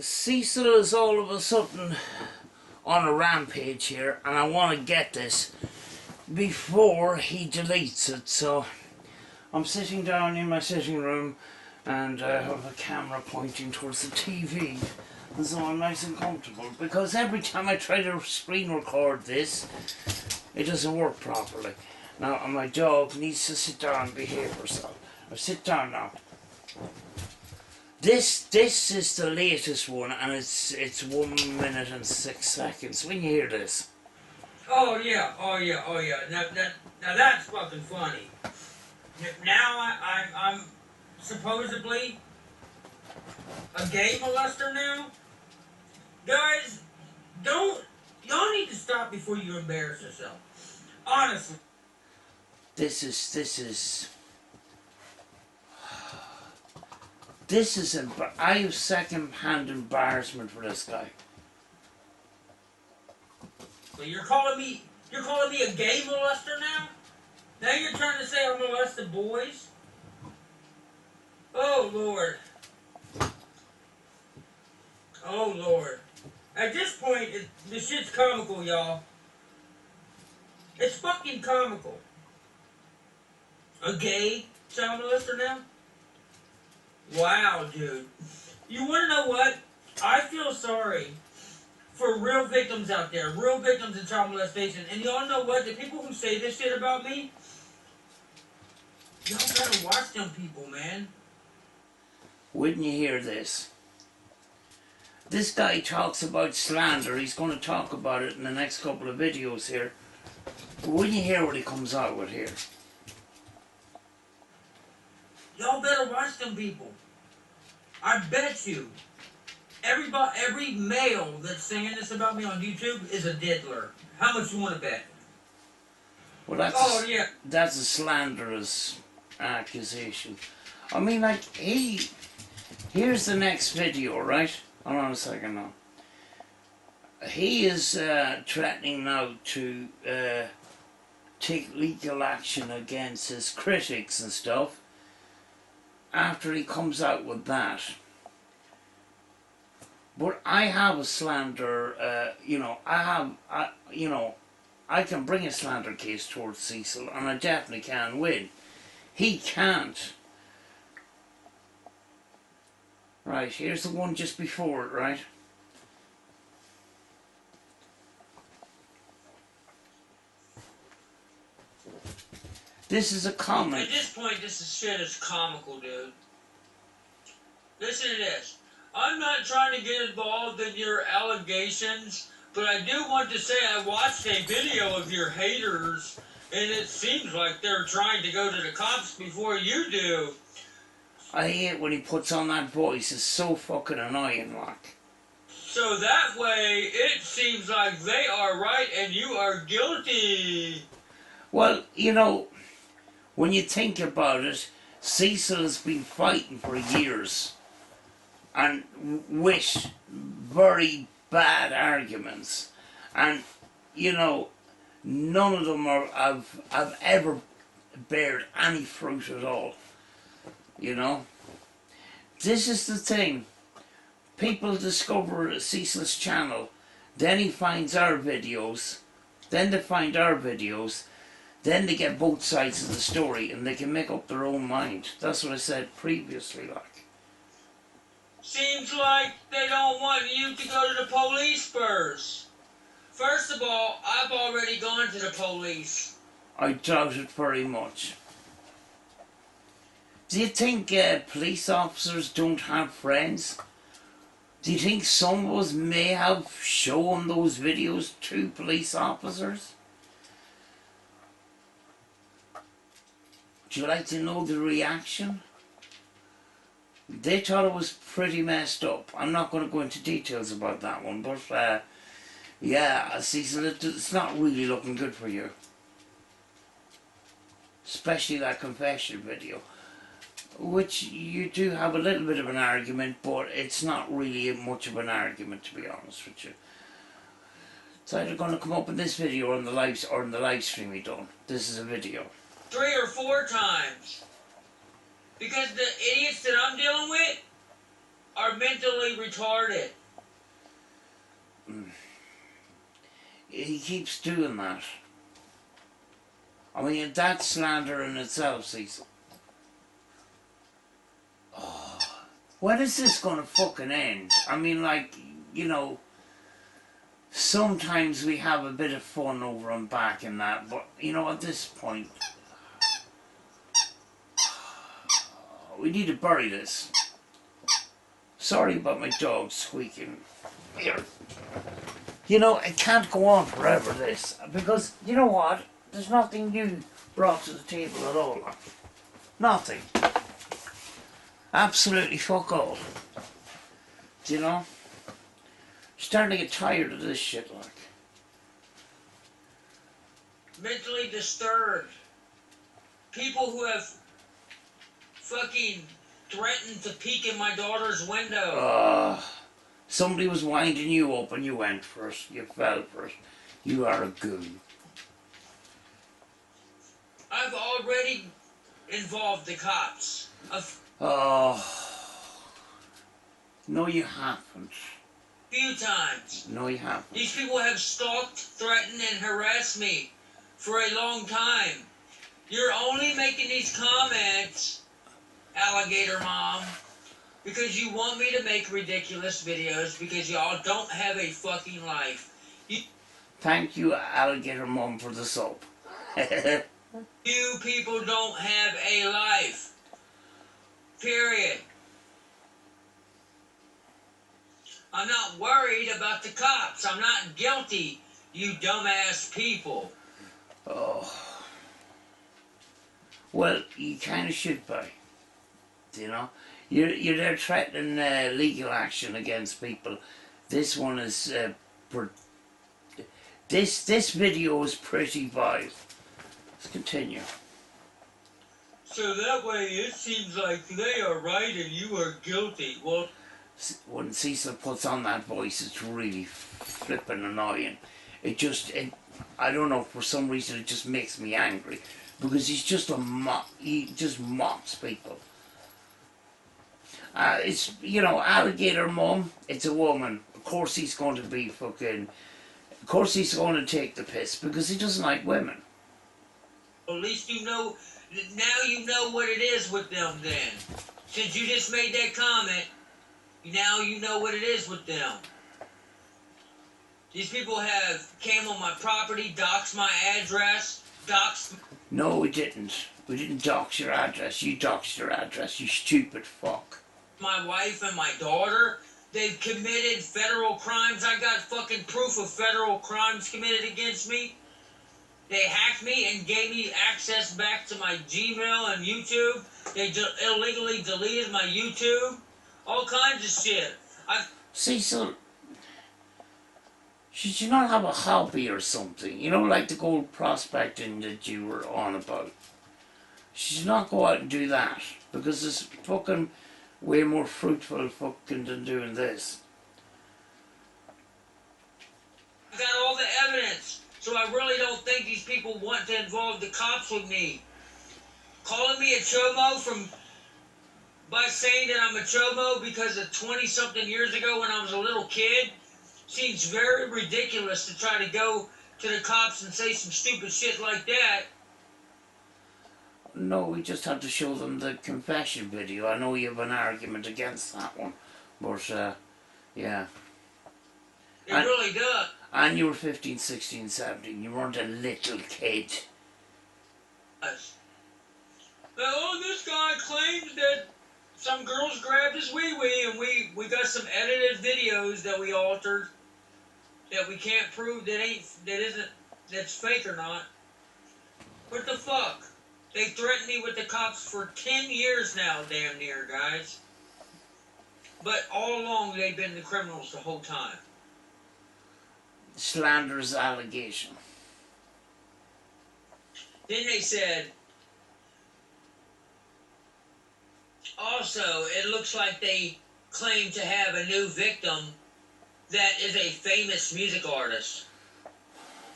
Cecil is all of a sudden on a rampage here, and I want to get this before he deletes it. So I'm sitting down in my sitting room and I have a camera pointing towards the TV, and so I'm nice and comfortable, because every time I try to screen record this, it doesn't work properly. Now my dog needs to sit down and behave herself. Now sit down now. This is the latest one, and it's 1 minute and 6 seconds. When you hear this. Oh yeah. Now that's fucking funny. Now I'm supposedly a gay molester now. Guys, y'all need to stop before you embarrass yourself. Honestly. This is I have second-hand embarrassment for this guy. So you're calling me a gay molester now? Now you're trying to say I molested boys? Oh Lord. Oh Lord. At this point, this shit's comical, y'all. It's fucking comical. A gay child molester now? Wow, dude. You wanna know what? I feel sorry for real victims out there, real victims of child molestation. And y'all know what? The people who say this shit about me, y'all gotta watch them people, man. Wouldn't you hear this? This guy talks about slander. He's going to talk about it in the next couple of videos here. But wouldn't you hear what he comes out with here? Y'all better watch them people. I bet you every male that's saying this about me on YouTube is a diddler. How much you want to bet? Well, that's a slanderous accusation. I mean, like, here's the next video, right? Hold on a second now. He is threatening now to take legal action against his critics and stuff after he comes out with that. But I have a slander, I can bring a slander case towards Cecil, and I definitely can win. He can't. Right, here's the one just before it, right? This is a comment. At this point, shit is comical, dude. Listen to this. I'm not trying to get involved in your allegations, but I do want to say I watched a video of your haters, and it seems like they're trying to go to the cops before you do. I hate when he puts on that voice. It's so fucking annoying, like. So that way, it seems like they are right and you are guilty. Well, you know, when you think about it, Cecil has been fighting for years and with very bad arguments, and you know, none of them have ever bared any fruit at all. You know, this is the thing. People discover Cecil's channel, then he finds our videos, then they find our videos, then they get both sides of the story and they can make up their own mind. That's what I said previously, like. Seems like they don't want you to go to the police first. First of all, I've already gone to the police. I doubt it very much. Do you think police officers don't have friends? Do you think some of us may have shown those videos to police officers? Would you like to know the reaction? They thought it was pretty messed up. I'm not going to go into details about that one, but yeah, Cecil, it's not really looking good for you. Especially that confession video, which you do have a little bit of an argument, but it's not really much of an argument, to be honest with you. It's either going to come up in this video or in the live stream we done. This is a video. 3 or 4 times. Because the idiots that I'm dealing with, are mentally retarded. He keeps doing that. I mean, that's slander in itself, Cecil. Oh, when is this gonna fucking end? I mean, like, you know, sometimes we have a bit of fun over and back and that, but, you know, at this point, we need to bury this. Sorry about my dog squeaking. Here. You know, it can't go on forever, this, because, you know what? There's nothing new brought to the table at all. Nothing. Absolutely fuck all. Do you know? Starting to get tired of this shit, like. Mentally disturbed. People who have fucking threatened to peek in my daughter's window. Somebody was winding you up and you went first. You fell first. You are a goon. I've already involved the cops. Oh. No, you haven't. Few times. No, you haven't. These people have stalked, threatened, and harassed me for a long time. You're only making these comments, alligator mom, because you want me to make ridiculous videos because y'all don't have a fucking life. Thank you, alligator mom, for the soap. You people don't have a life. Period. I'm not worried about the cops. I'm not guilty, you dumbass people. Oh. Well, you kind of should be. You know? You're there threatening legal action against people. This one is... This video is pretty vile. Let's continue. So that way it seems like they are right and you are guilty. Well, when Cecil puts on that voice, it's really flipping annoying. I don't know, for some reason it just makes me angry. Because he's just he just mocks people. It's, you know, alligator mum, it's a woman. Of course he's going to be fucking... Of course he's going to take the piss because he doesn't like women. At least you know, now you know what it is with them then. Since you just made that comment, now you know what it is with them. These people have came on my property, doxed my address, doxed... No, we didn't. We didn't dox your address. You doxed your address, you stupid fuck. My wife and my daughter, they've committed federal crimes. I got fucking proof of federal crimes committed against me. They hacked me and gave me access back to my Gmail and YouTube. They illegally deleted my YouTube. All kinds of shit. Cecil, should you not have a hobby or something? You know, like the gold prospecting that you were on about. Should you not go out and do that? Because it's fucking way more fruitful fucking than doing this. I've got all the evidence. So I really don't think these people want to involve the cops with me. Calling me a chomo by saying that I'm a chomo because of 20-something years ago when I was a little kid seems very ridiculous to try to go to the cops and say some stupid shit like that. No, we just had to show them the confession video. I know you have an argument against that one, but yeah. It really does. And you were 15, 16, 17. You weren't a little kid. Oh, this guy claims that some girls grabbed his wee-wee, and we got some edited videos that we altered that we can't prove that's fake or not. What the fuck? They threatened me with the cops for 10 years now, damn near, guys. But all along, they've been the criminals the whole time. Slander's allegation. Then they said, also, it looks like they claim to have a new victim that is a famous music artist.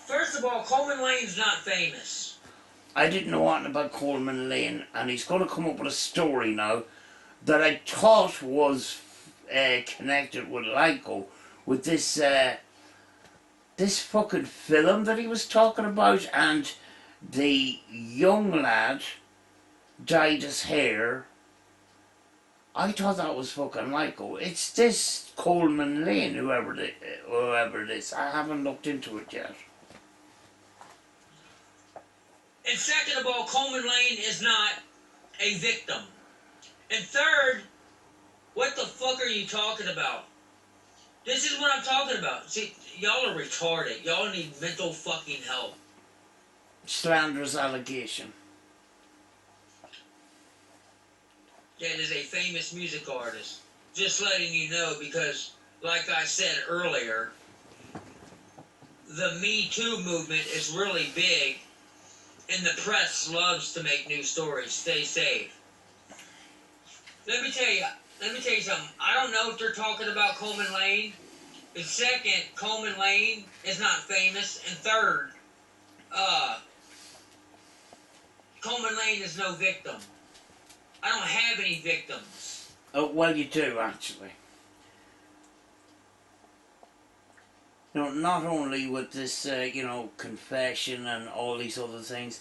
First of all, Coleman Lane's not famous. I didn't know anything about Coleman Lane, and he's going to come up with a story now that I thought was connected with Lyco with this this fucking film that he was talking about, and the young lad dyed his hair. I thought that was fucking Lyco. It's this Coleman Lane, whoever it is. I haven't looked into it yet. And second of all, Coleman Lane is not a victim. And third, what the fuck are you talking about? This is what I'm talking about. See, y'all are retarded. Y'all need mental fucking help. Slander's allegation. That is a famous music artist. Just letting you know, because, like I said earlier, the Me Too movement is really big, and the press loves to make news stories. Stay safe. Let me tell you something. I don't know if they're talking about Coleman Lane. And second, Coleman Lane is not famous. And third, Coleman Lane is no victim. I don't have any victims. Oh, well, you do, actually. You know, not only with this, confession and all these other things,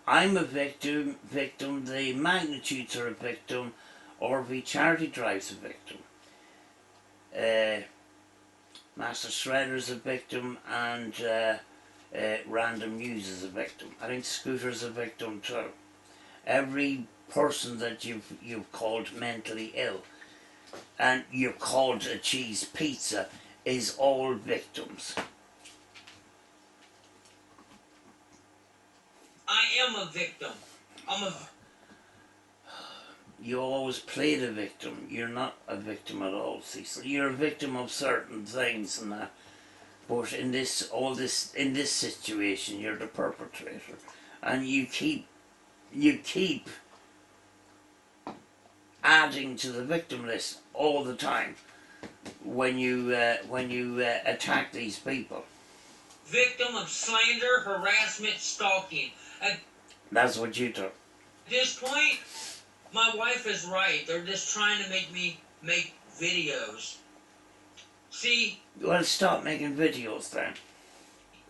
I'm a victim, the Magnitudes are a victim, RV Charity Drive's a victim. Master Shredder's a victim, and Random News is a victim. I think Scooter's a victim too. Every person that you've called mentally ill and you've called a cheese pizza is all victims. I am a victim. You always play the victim. You're not a victim at all, Cecil. You're a victim of certain things and that. But in this situation, you're the perpetrator, and you keep adding to the victim list all the time when you attack these people. Victim of slander, harassment, stalking. That's what you do. At this point, my wife is right. They're just trying to make me make videos. See? Well, stop making videos then.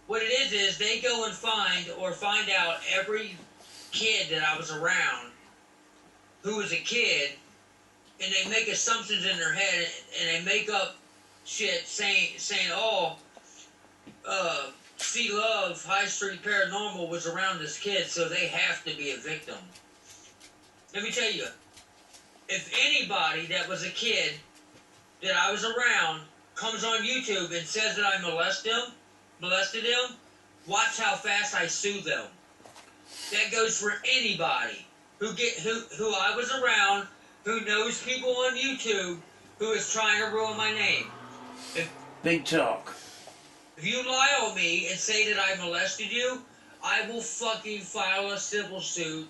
What it is they go and find out every kid that I was around who was a kid, and they make assumptions in their head, and they make up shit saying, C Love, High Street Paranormal was around this kid, so they have to be a victim. Let me tell you, if anybody that was a kid that I was around comes on YouTube and says that I molested him, watch how fast I sue them. That goes for anybody who I was around, who knows people on YouTube, who is trying to ruin my name. Big talk. If you lie on me and say that I molested you, I will fucking file a civil suit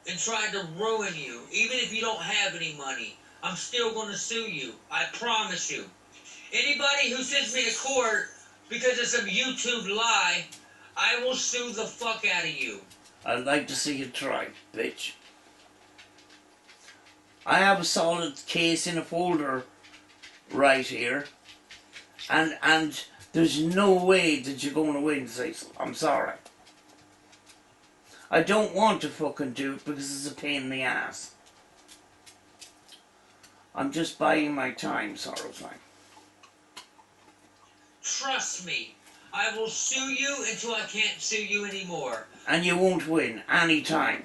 and try to ruin you. Even if you don't have any money, I'm still going to sue you. I promise you. Anybody who sends me to court because of some YouTube lie, I will sue the fuck out of you. I'd like to see you try, bitch. I have a solid case in a folder right here, and there's no way that you're going to win, Cecil. I'm sorry. I don't want to fucking do it because it's a pain in the ass. I'm just buying my time, sort of thing. Trust me, I will sue you until I can't sue you anymore. And you won't win any time.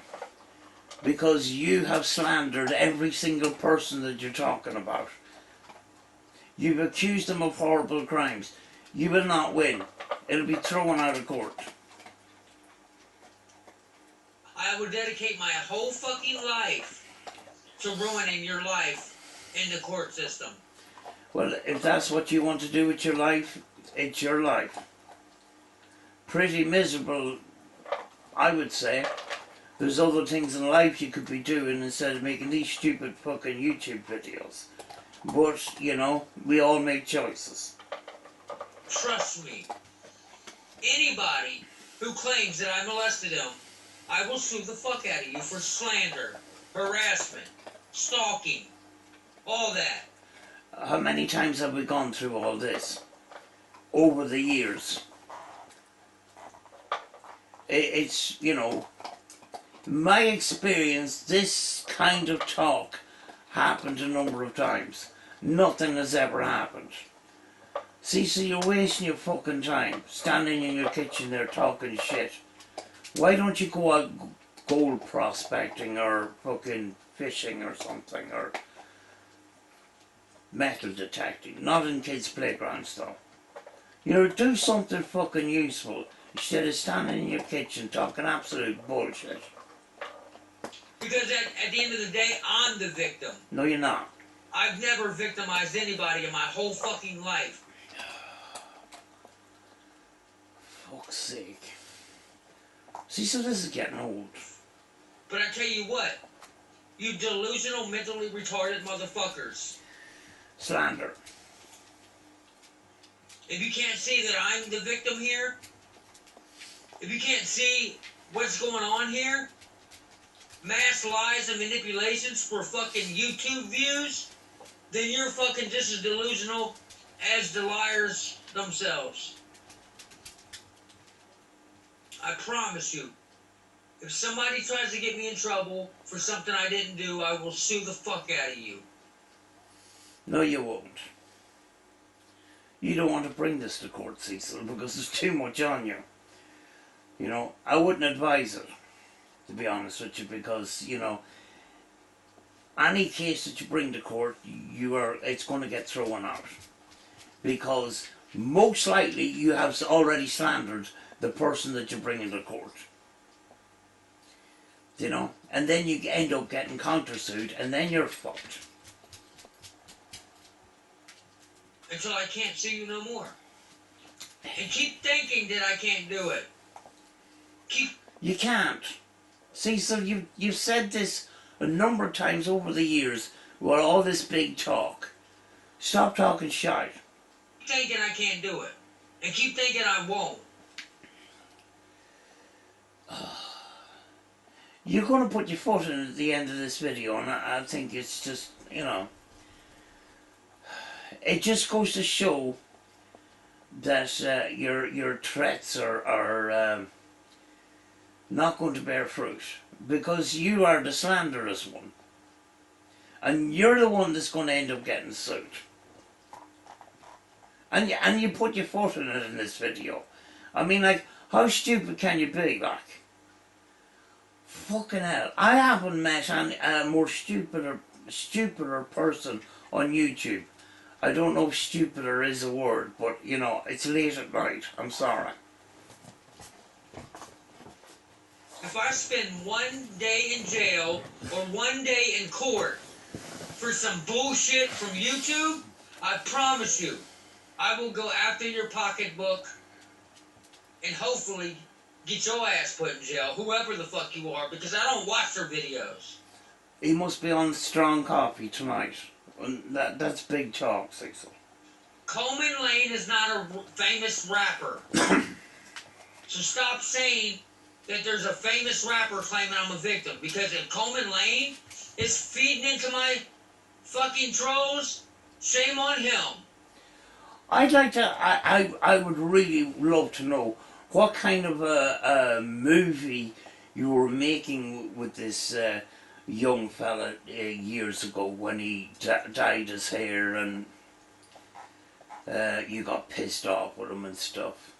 Because you have slandered every single person that you're talking about. You've accused them of horrible crimes. You will not win. It'll be thrown out of court. I would dedicate my whole fucking life to ruining your life in the court system. Well, if that's what you want to do with your life, it's your life. Pretty miserable, I would say. There's other things in life you could be doing instead of making these stupid fucking YouTube videos. But, you know, we all make choices. Trust me. Anybody who claims that I molested him, I will sue the fuck out of you for slander, harassment, stalking, all that. how many times have we gone through all this over the years? It's, you know, my experience, this kind of talk happened a number of times. Nothing has ever happened. Cecil, you're wasting your fucking time standing in your kitchen there talking shit. Why don't you go out gold prospecting or fucking fishing or something, or metal detecting? Not in kids' playgrounds though. You know, do something fucking useful instead of standing in your kitchen talking absolute bullshit. Because at the end of the day, I'm the victim. No, you're not. I've never victimized anybody in my whole fucking life. Fuck's sake. See, so this is getting old. But I tell you what, you delusional, mentally retarded motherfuckers. Slander. If you can't see that I'm the victim here, if you can't see what's going on here, mass lies and manipulations for fucking YouTube views, then you're fucking just as delusional as the liars themselves. I promise you, if somebody tries to get me in trouble for something I didn't do, I will sue the fuck out of you. No, you won't. You don't want to bring this to court, Cecil, because there's too much on you. You know, I wouldn't advise it, to be honest with you, because, you know, any case that you bring to court, it's going to get thrown out. Because most likely you have already slandered the person that you bring into court. You know, and then you end up getting countersued, and then you're fucked. Until I can't sue you no more. And keep thinking that I can't do it. You can't. Cecil, you've said this a number of times over the years with all this big talk. Stop talking shite. Keep thinking I can't do it. And keep thinking I won't. You're going to put your foot in at the end of this video, and I think it's just, you know, it just goes to show that your threats are not going to bear fruit, because you are the slanderous one, and you're the one that's going to end up getting sued. And you put your foot in it in this video. I mean, like, how stupid can you be, like? Fucking hell. I haven't met a more stupider person on YouTube. I don't know if stupider is a word, but, you know, it's late at night. I'm sorry. If I spend one day in jail or one day in court for some bullshit from YouTube, I promise you, I will go after your pocketbook and hopefully get your ass put in jail, whoever the fuck you are, because I don't watch their videos. He must be on strong coffee tonight. That's big talk, Cecil. Coleman Lane is not a famous rapper. So stop saying that there's a famous rapper claiming I'm a victim. Because if Coleman Lane is feeding into my fucking trolls, shame on him. I'd like to, I would really love to know what kind of a movie you were making with this young fella years ago when he dyed his hair and you got pissed off with him and stuff.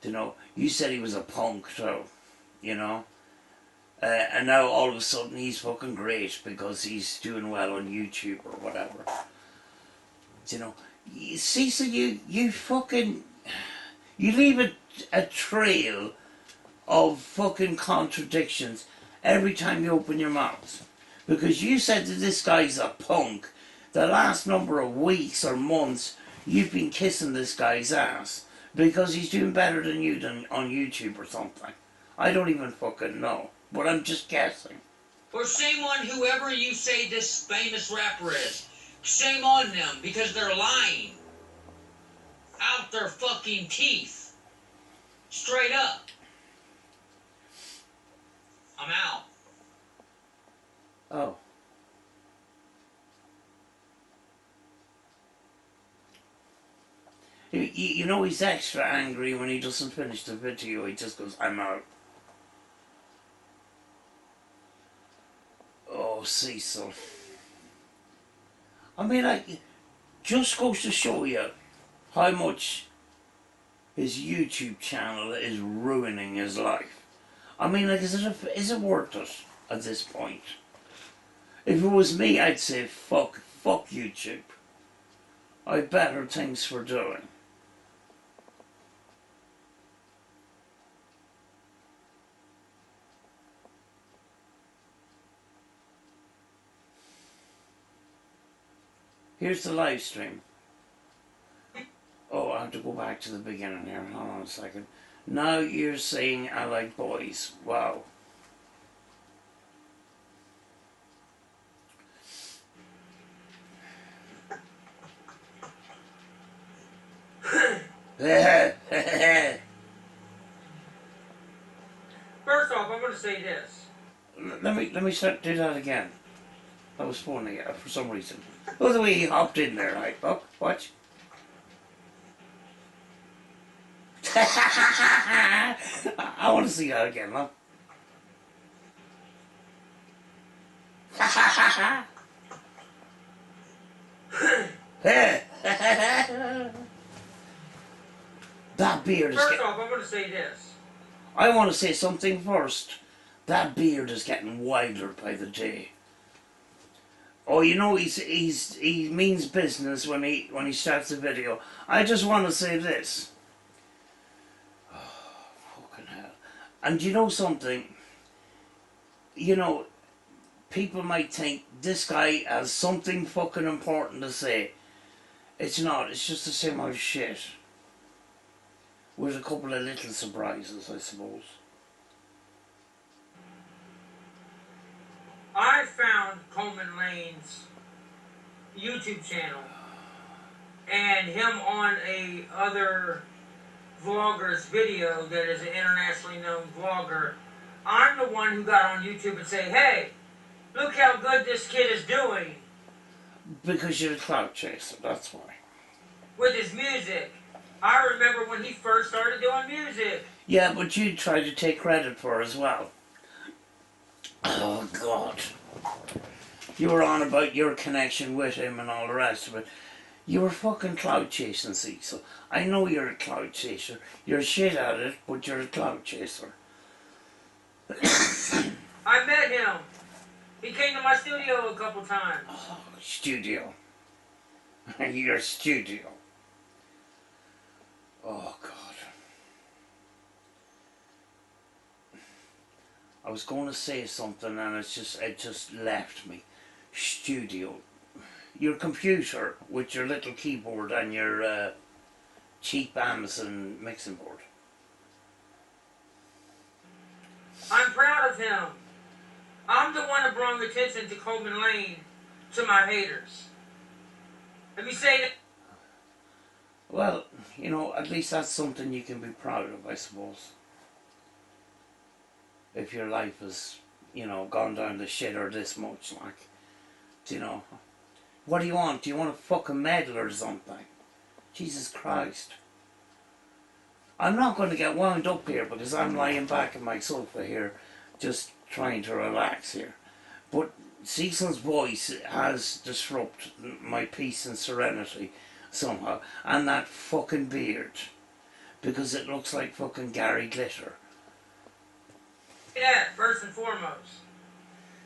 You know, you said he was a punk too, you know. And now all of a sudden he's fucking great because he's doing well on YouTube or whatever. You know, Cecil, you fucking, you leave a trail of fucking contradictions every time you open your mouth. Because you said that this guy's a punk. The last number of weeks or months you've been kissing this guy's ass because he's doing better than you on YouTube or something. I don't even fucking know, but I'm just guessing. Or shame on whoever you say this famous rapper is. Shame on them because they're lying out their fucking teeth. Straight up. I'm out. Oh. You know he's extra angry when he doesn't finish the video. He just goes, I'm out. Oh, Cecil. I mean, like, just goes to show you how much his YouTube channel is ruining his life. I mean, like, is it worth it at this point? If it was me, I'd say fuck YouTube. I've better things for doing. Here's the live stream. Oh, I have to go back to the beginning here. Hold on a second. Now you're saying I like boys. Wow. First off, I'm going to say this. Let me start do that again. I was phoning it for some reason. Oh, the way he hopped in there, right? Look, watch. I want to see that again, look. That beard is First off, I'm going to say this. I want to say something first. That beard is getting wilder by the day. Oh, you know he means business when he starts the video. I just want to say this. Oh, fucking hell! And you know something? You know, people might think this guy has something fucking important to say. It's not. It's just the same old shit. With a couple of little surprises, I suppose. I found Coleman Lane's YouTube channel and him on a other vlogger's video that is an internationally known vlogger. I'm the one who got on YouTube and say, hey, look how good this kid is doing. Because you're a clout chaser, that's why. With his music. I remember when he first started doing music. Yeah, but you tried to take credit for it as well. Oh, God. You were on about your connection with him and all the rest of it. You were fucking clout chasing, Cecil. I know you're a clout chaser. You're shit at it, but you're a clout chaser. I met him. He came to my studio a couple times. Oh, studio. Your studio. Oh, God. I was going to say something and it just left me. Studio. Your computer with your little keyboard and your cheap Amazon mixing board. I'm proud of him. I'm the one that brought attention to Coleman Lane to my haters. Let me say that. Well, you know, at least that's something you can be proud of, I suppose. If your life has, you know, gone down the shitter this much, like, you know. What do you want? Do you want a fucking medal or something? Jesus Christ. I'm not going to get wound up here because I'm lying back in my sofa here just trying to relax here. But Cecil's voice has disrupted my peace and serenity somehow. And that fucking beard. Because it looks like fucking Gary Glitter. Yeah, first and foremost.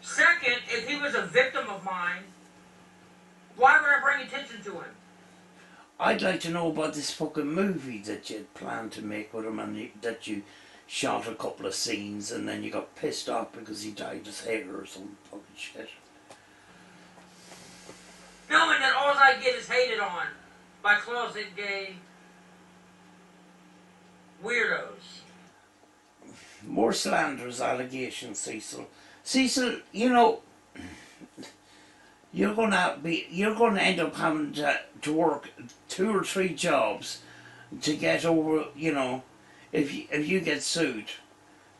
Second, if he was a victim of mine, why would I bring attention to him? I'd like to know about this fucking movie that you had planned to make with him and that you shot a couple of scenes and then you got pissed off because he dyed his hair or some fucking shit. Knowing that all I get is hated on by closet gay weirdos. More slanderous allegations, Cecil. Cecil, you know, you're gonna end up having to work 2 or 3 jobs to get over, you know, if you get sued,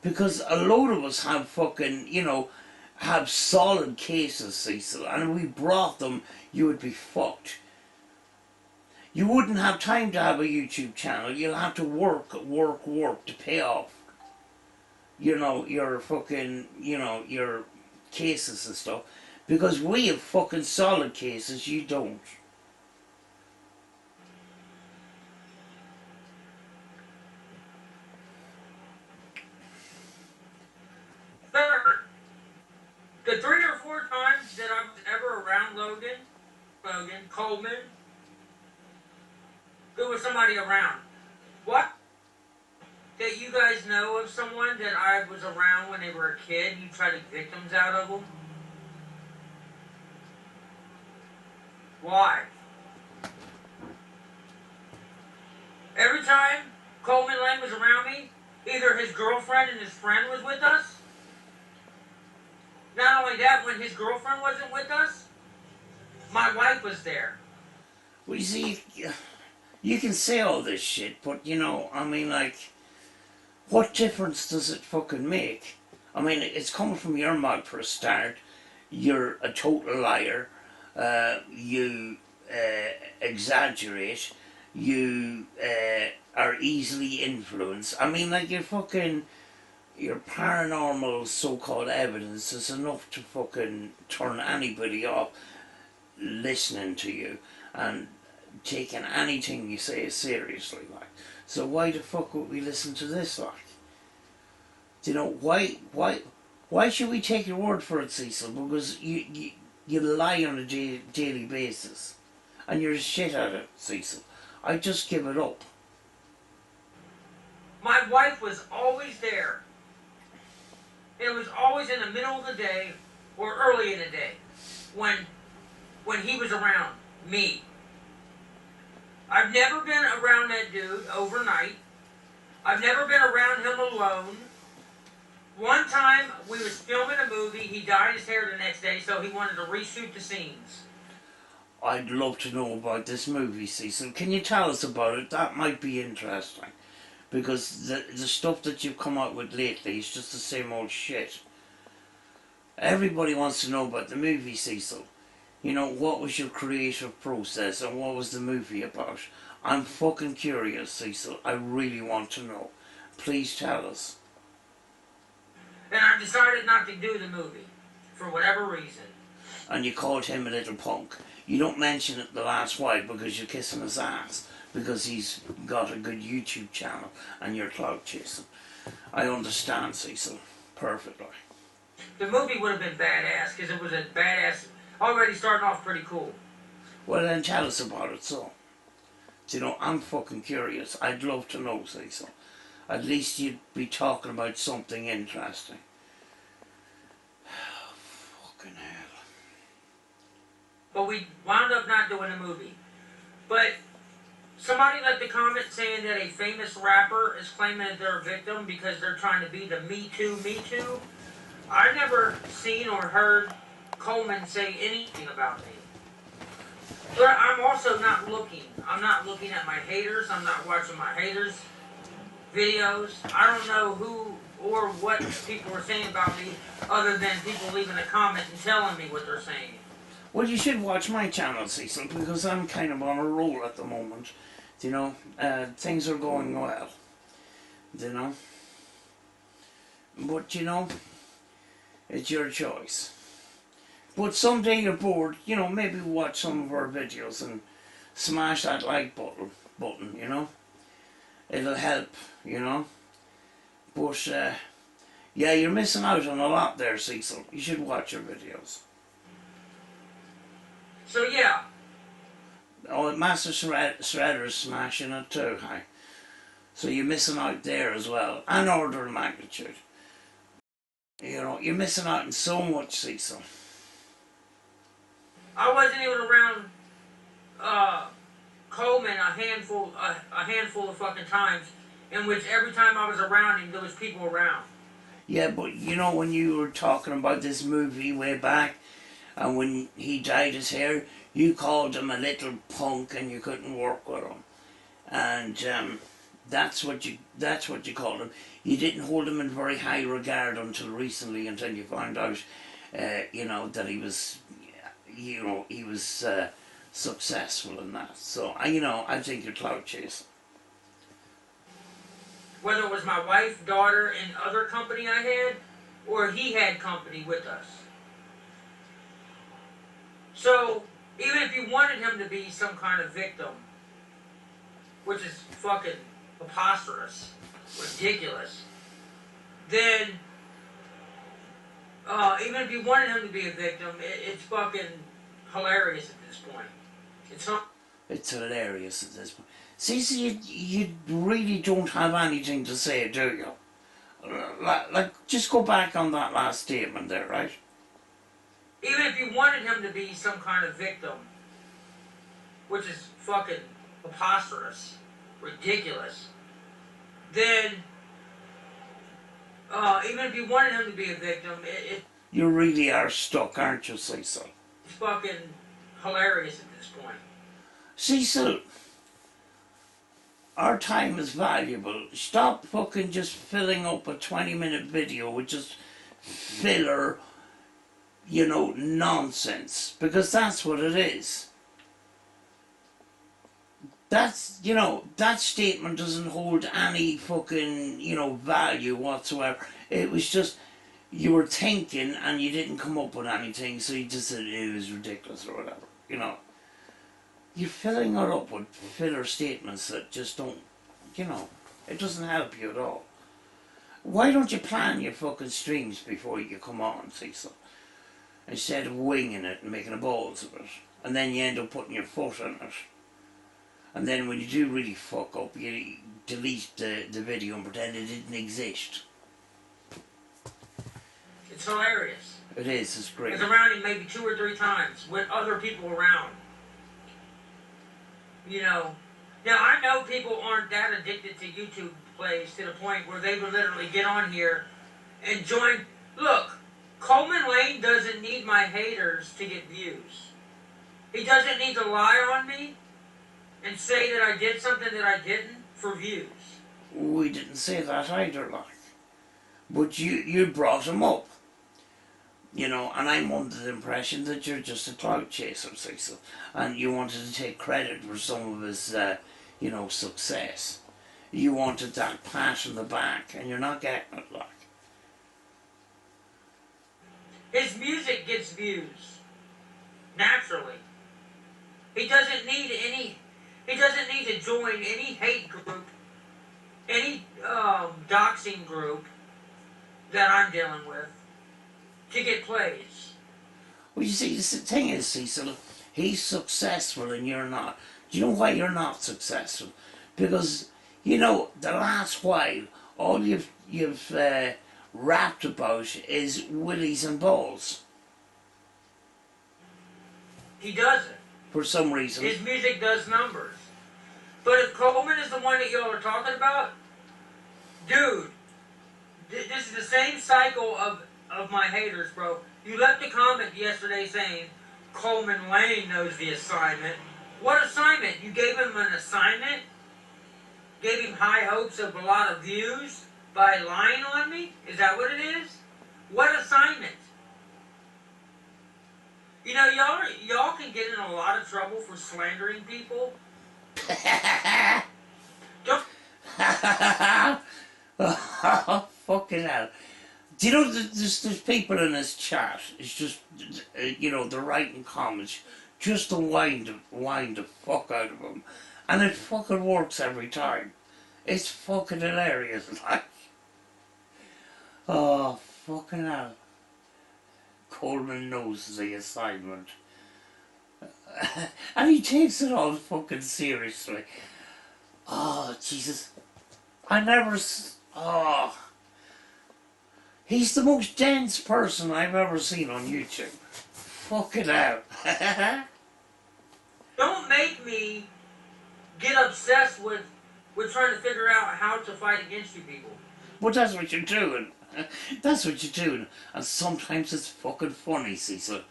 because a load of us have fucking, you know, have solid cases, Cecil, and if we brought them, you would be fucked. You wouldn't have time to have a YouTube channel. You'll have to work to pay off, your fucking, your cases and stuff. Because we have fucking solid cases, you don't. Third, the 3 or 4 times that I was ever around Logan, Coleman, there was somebody around. What? That you guys know of someone that I was around when they were a kid, you try to get victims out of them? Why? Every time Coleman Lane was around me, either his girlfriend and his friend was with us. Not only that, when his girlfriend wasn't with us, my wife was there. Well, you see, you can say all this shit, but I mean, like, what difference does it fucking make? I mean, it's coming from your mouth for a start. You're a total liar. You exaggerate. You are easily influenced. I mean, like, your paranormal so-called evidence is enough to fucking turn anybody off listening to you and taking anything you say seriously, like. So why the fuck would we listen to this, like? Why should we take your word for it, Cecil? Because you lie on a daily basis, and you're shit at it, Cecil. I just give it up. My wife was always there. It was always in the middle of the day or early in the day when he was around me. I've never been around that dude overnight. I've never been around him alone. One time we was filming a movie, he dyed his hair the next day, so he wanted to reshoot the scenes. I'd love to know about this movie, Cecil. Can you tell us about it? That might be interesting. Because the stuff that you've come out with lately is just the same old shit. Everybody wants to know about the movie, Cecil. What was your creative process and what was the movie about? I'm fucking curious, Cecil. I really want to know. Please tell us. And I decided not to do the movie, for whatever reason. And you called him a little punk. You don't mention it the last while because you're kissing his ass. Because he's got a good YouTube channel and you're clout chasing. I understand, Cecil. Perfectly. The movie would have been badass, because it was a badass, already starting off pretty cool. Well, then tell us about it, so. I'm fucking curious. I'd love to know, Cecil. At least you'd be talking about something interesting. Fucking hell. But we wound up not doing a movie. But somebody left a comment saying that a famous rapper is claiming that they're a victim because they're trying to be the Me Too, Me Too. I've never seen or heard Coleman say anything about me. But I'm also not looking. I'm not looking at my haters. I'm not watching my haters' videos. I don't know who or what people are saying about me other than people leaving a comment and telling me what they're saying. Well, you should watch my channel, Cecil, because I'm kind of on a roll at the moment. Things are going well. But, it's your choice. But someday you're bored, maybe watch some of our videos and smash that like button, It'll help, But, yeah, you're missing out on a lot there, Cecil. You should watch your videos. So, yeah. Oh, Master Shredder's smashing it too, hi. So you're missing out there as well. An order of magnitude. You're missing out on so much, Cecil. I wasn't even around Coleman a handful of fucking times, in which every time I was around him, there was people around. Yeah, but when you were talking about this movie way back, and when he dyed his hair, you called him a little punk and you couldn't work with him. And that's what you called him. You didn't hold him in very high regard until recently, until you found out, that he was, he was successful in that. So, I think you're clout chasing. Whether it was my wife, daughter, and other company I had, or he had company with us. So, even if you wanted him to be some kind of victim, which is fucking preposterous, ridiculous, then, even if you wanted him to be a victim, it's fucking hilarious at this point. It's hilarious at this point. Cecil, you really don't have anything to say, do you? Just go back on that last statement there, right? Even if you wanted him to be some kind of victim, which is fucking preposterous, ridiculous, then, even if you wanted him to be a victim, you really are stuck, aren't you, Cecil? It's fucking hilarious at this point. Cecil, our time is valuable. Stop fucking just filling up a 20-minute video with just filler, nonsense. Because that's what it is. That statement doesn't hold any fucking, value whatsoever. It was just, you were thinking and you didn't come up with anything, so you just said it was ridiculous or whatever, You're filling it up with filler statements that just don't, it doesn't help you at all. Why don't you plan your fucking streams before you come on, Cecil? Instead of winging it and making a balls of it. And then you end up putting your foot in it. And then when you do really fuck up, you delete the video and pretend it didn't exist. It's hilarious. It is, it's great. I was around him maybe 2 or 3 times with other people around. Now I know people aren't that addicted to YouTube plays to the point where they would literally get on here and join. Look, Coleman Lane doesn't need my haters to get views. He doesn't need to lie on me and say that I did something that I didn't for views. We didn't say that either, like. But you brought him up. And I'm under the impression that you're just a clout chaser, Cecil. And you wanted to take credit for some of his, success. You wanted that pat on the back, and you're not getting it, like. His music gets views. Naturally. He doesn't need to join any hate group, any doxing group that I'm dealing with to get plays. Well, you see, the thing is, Cecil, he's successful and you're not. Do you know why you're not successful? Because, the last while, all you've rapped about is willies and balls. He doesn't. For some reason. His music does numbers. But if Coleman is the one that y'all are talking about, dude, this is the same cycle of my haters, bro. You left a comment yesterday saying Coleman Lane knows the assignment. What assignment? You gave him an assignment? Gave him high hopes of a lot of views by lying on me? Is that what it is? What assignment? Y'all can get in a lot of trouble for slandering people. Don't. Fucking hell. Do you know there's people in this chat, it's just, they're writing comments just to wind the fuck out of them. And it fucking works every time. It's fucking hilarious, like. Oh, fucking hell. Coleman knows the assignment. And he takes it all fucking seriously. Oh, Jesus. He's the most dense person I've ever seen on YouTube. Fucking hell. Don't make me get obsessed with trying to figure out how to fight against you people. But that's what you're doing. That's what you're doing. And sometimes it's fucking funny, Cecil.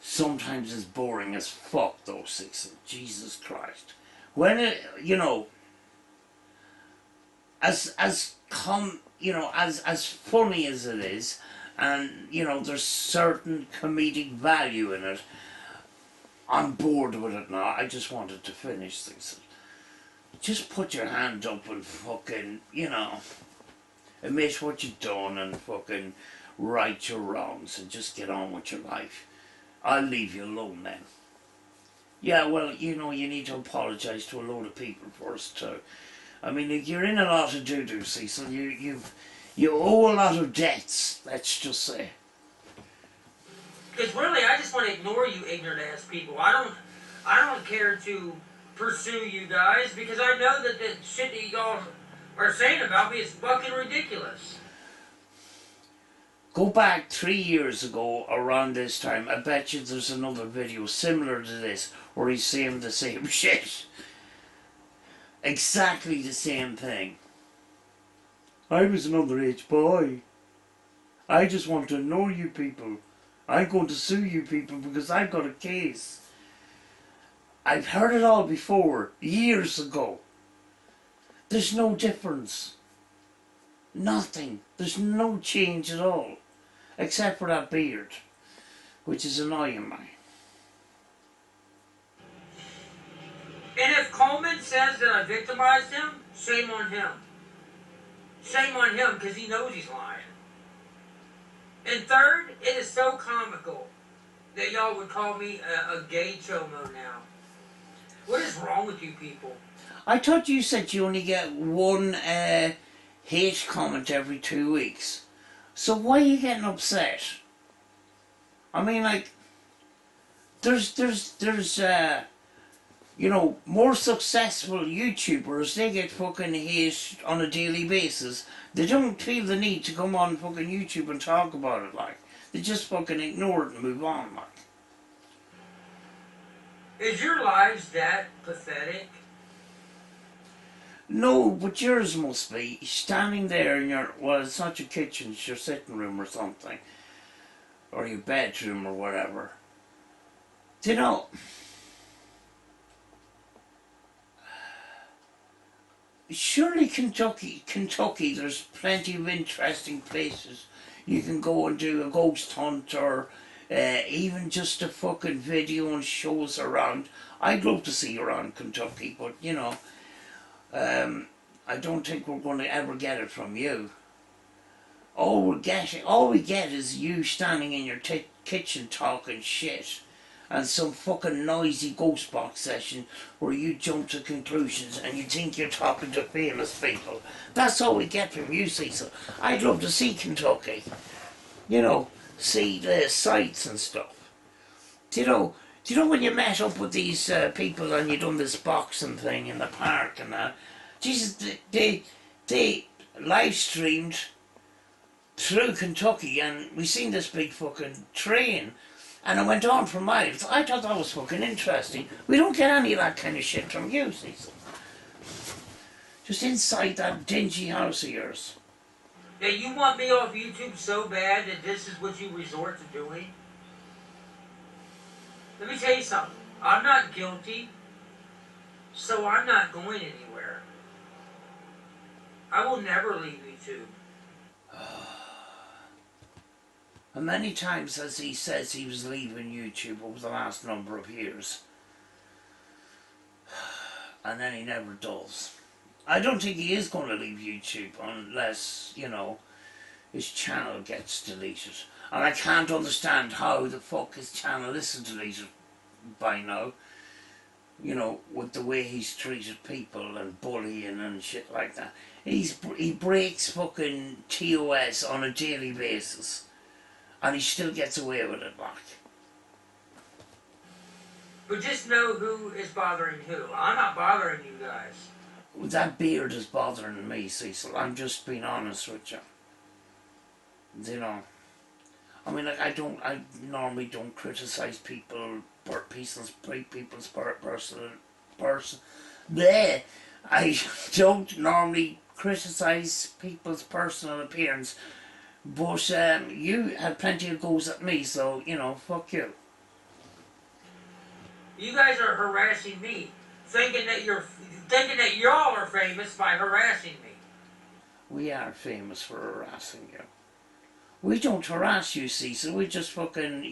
Sometimes it's boring as fuck, though, Cecil. Jesus Christ. When it, as funny as it is, and, there's certain comedic value in it, I'm bored with it now. I just wanted to finish things. Just put your hand up and fucking, admit what you've done and fucking right your wrongs and just get on with your life. I'll leave you alone then. Yeah, well, you need to apologise to a load of people first too. I mean, you're in a lot of doo-doo, Cecil. You owe a lot of debts, let's just say. Because really, I just want to ignore you ignorant ass people. I don't care to pursue you guys because I know that the shit that y'all are saying about me is fucking ridiculous. Go back 3 years ago around this time. I bet you there's another video similar to this where he's saying the same shit. Exactly the same thing. I was an underage boy. I just want to know you people. I'm going to sue you people because I've got a case. I've heard it all before, years ago. There's no difference. Nothing. There's no change at all. Except for that beard, which is annoying me. And if Coleman says that I victimized him, shame on him. Shame on him because he knows he's lying. And third, it is so comical that y'all would call me a gay chomo now. What is wrong with you people? I thought you said you only get one hate comment every 2 weeks. So why are you getting upset? I mean, like, there's more successful YouTubers, they get fucking hate on a daily basis. They don't feel the need to come on fucking YouTube and talk about it, like. They just fucking ignore it and move on, like. Is your lives that pathetic? No, but yours must be standing there in your, well, it's not your kitchen, it's your sitting room or something. Or your bedroom or whatever. Do you know, surely Kentucky, there's plenty of interesting places you can go and do a ghost hunt or even just a fucking video and shows around. I'd love to see you around Kentucky, but I don't think we're going to ever get it from you. All we get is you standing in your kitchen talking shit and some fucking noisy ghost box session where you jump to conclusions and you think you're talking to famous people. That's all we get from you, Cecil. I'd love to see Kentucky. See the sights and stuff. Do you know when you met up with these people and you done this boxing thing in the park and that? Jesus, they live streamed through Kentucky and we seen this big fucking train and it went on for miles. I thought that was fucking interesting. We don't get any of that kind of shit from you, Cecil. Just inside that dingy house of yours. Yeah, you want me off YouTube so bad that this is what you resort to doing? Let me tell you something. I'm not guilty, so I'm not going anywhere. I will never leave YouTube. And many times as he says he was leaving YouTube over the last number of years. And then he never does. I don't think he is going to leave YouTube unless, his channel gets deleted. And I can't understand how the fuck his channel isn't deleted by now. With the way he's treated people and bullying and shit like that. He breaks fucking TOS on a daily basis. And he still gets away with it, like. But just know who is bothering who. I'm not bothering you guys. That beard is bothering me, Cecil. I'm just being honest with you. I mean, like, I normally don't criticise people's bleh. I don't normally criticise people's personal appearance, but you had plenty of goes at me, so, fuck you. You guys are harassing me, thinking that y'all are famous by harassing me. We are famous for harassing you. We don't harass you, Cecil. We just fucking,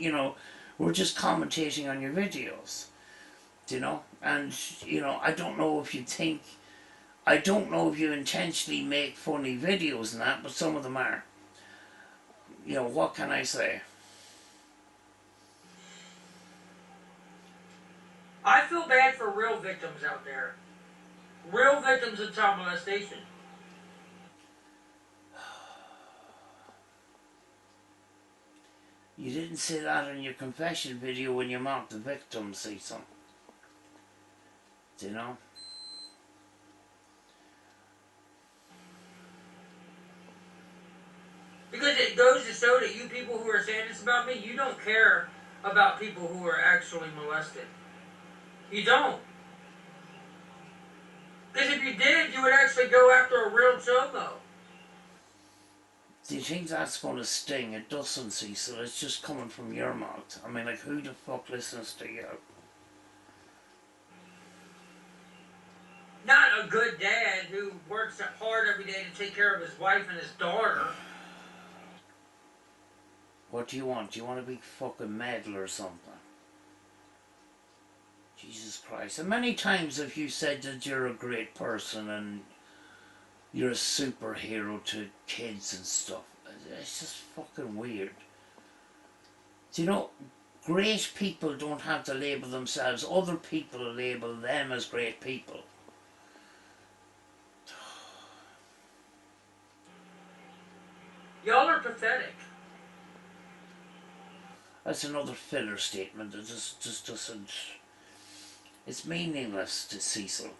We're just commentating on your videos, you know. And you know, I don't know if you intentionally make funny videos and that, but some of them are. You know, what can I say? I feel bad for real victims out there. Real victims of child molestation. You didn't say that in your confession video when you mocked the victim, Cecil. Do you know? Because it goes to show that you people who are saying this about me, you don't care about people who are actually molested. You don't. Because if you did, you would actually go after a real chomo. Do you think that's going to sting? It doesn't, Cecil. It's just coming from your mouth. I mean, like, who the fuck listens to you? Not a good dad who works hard every day to take care of his wife and his daughter. What do you want? Do you want a big fucking medal or something? Jesus Christ. And many times have you said that you're a great person and you're a superhero to kids and stuff. It's just fucking weird. Do you know, great people don't have to label themselves. Other people label them as great people. Y'all are pathetic. That's another filler statement that just doesn't... It's meaningless to Cecil.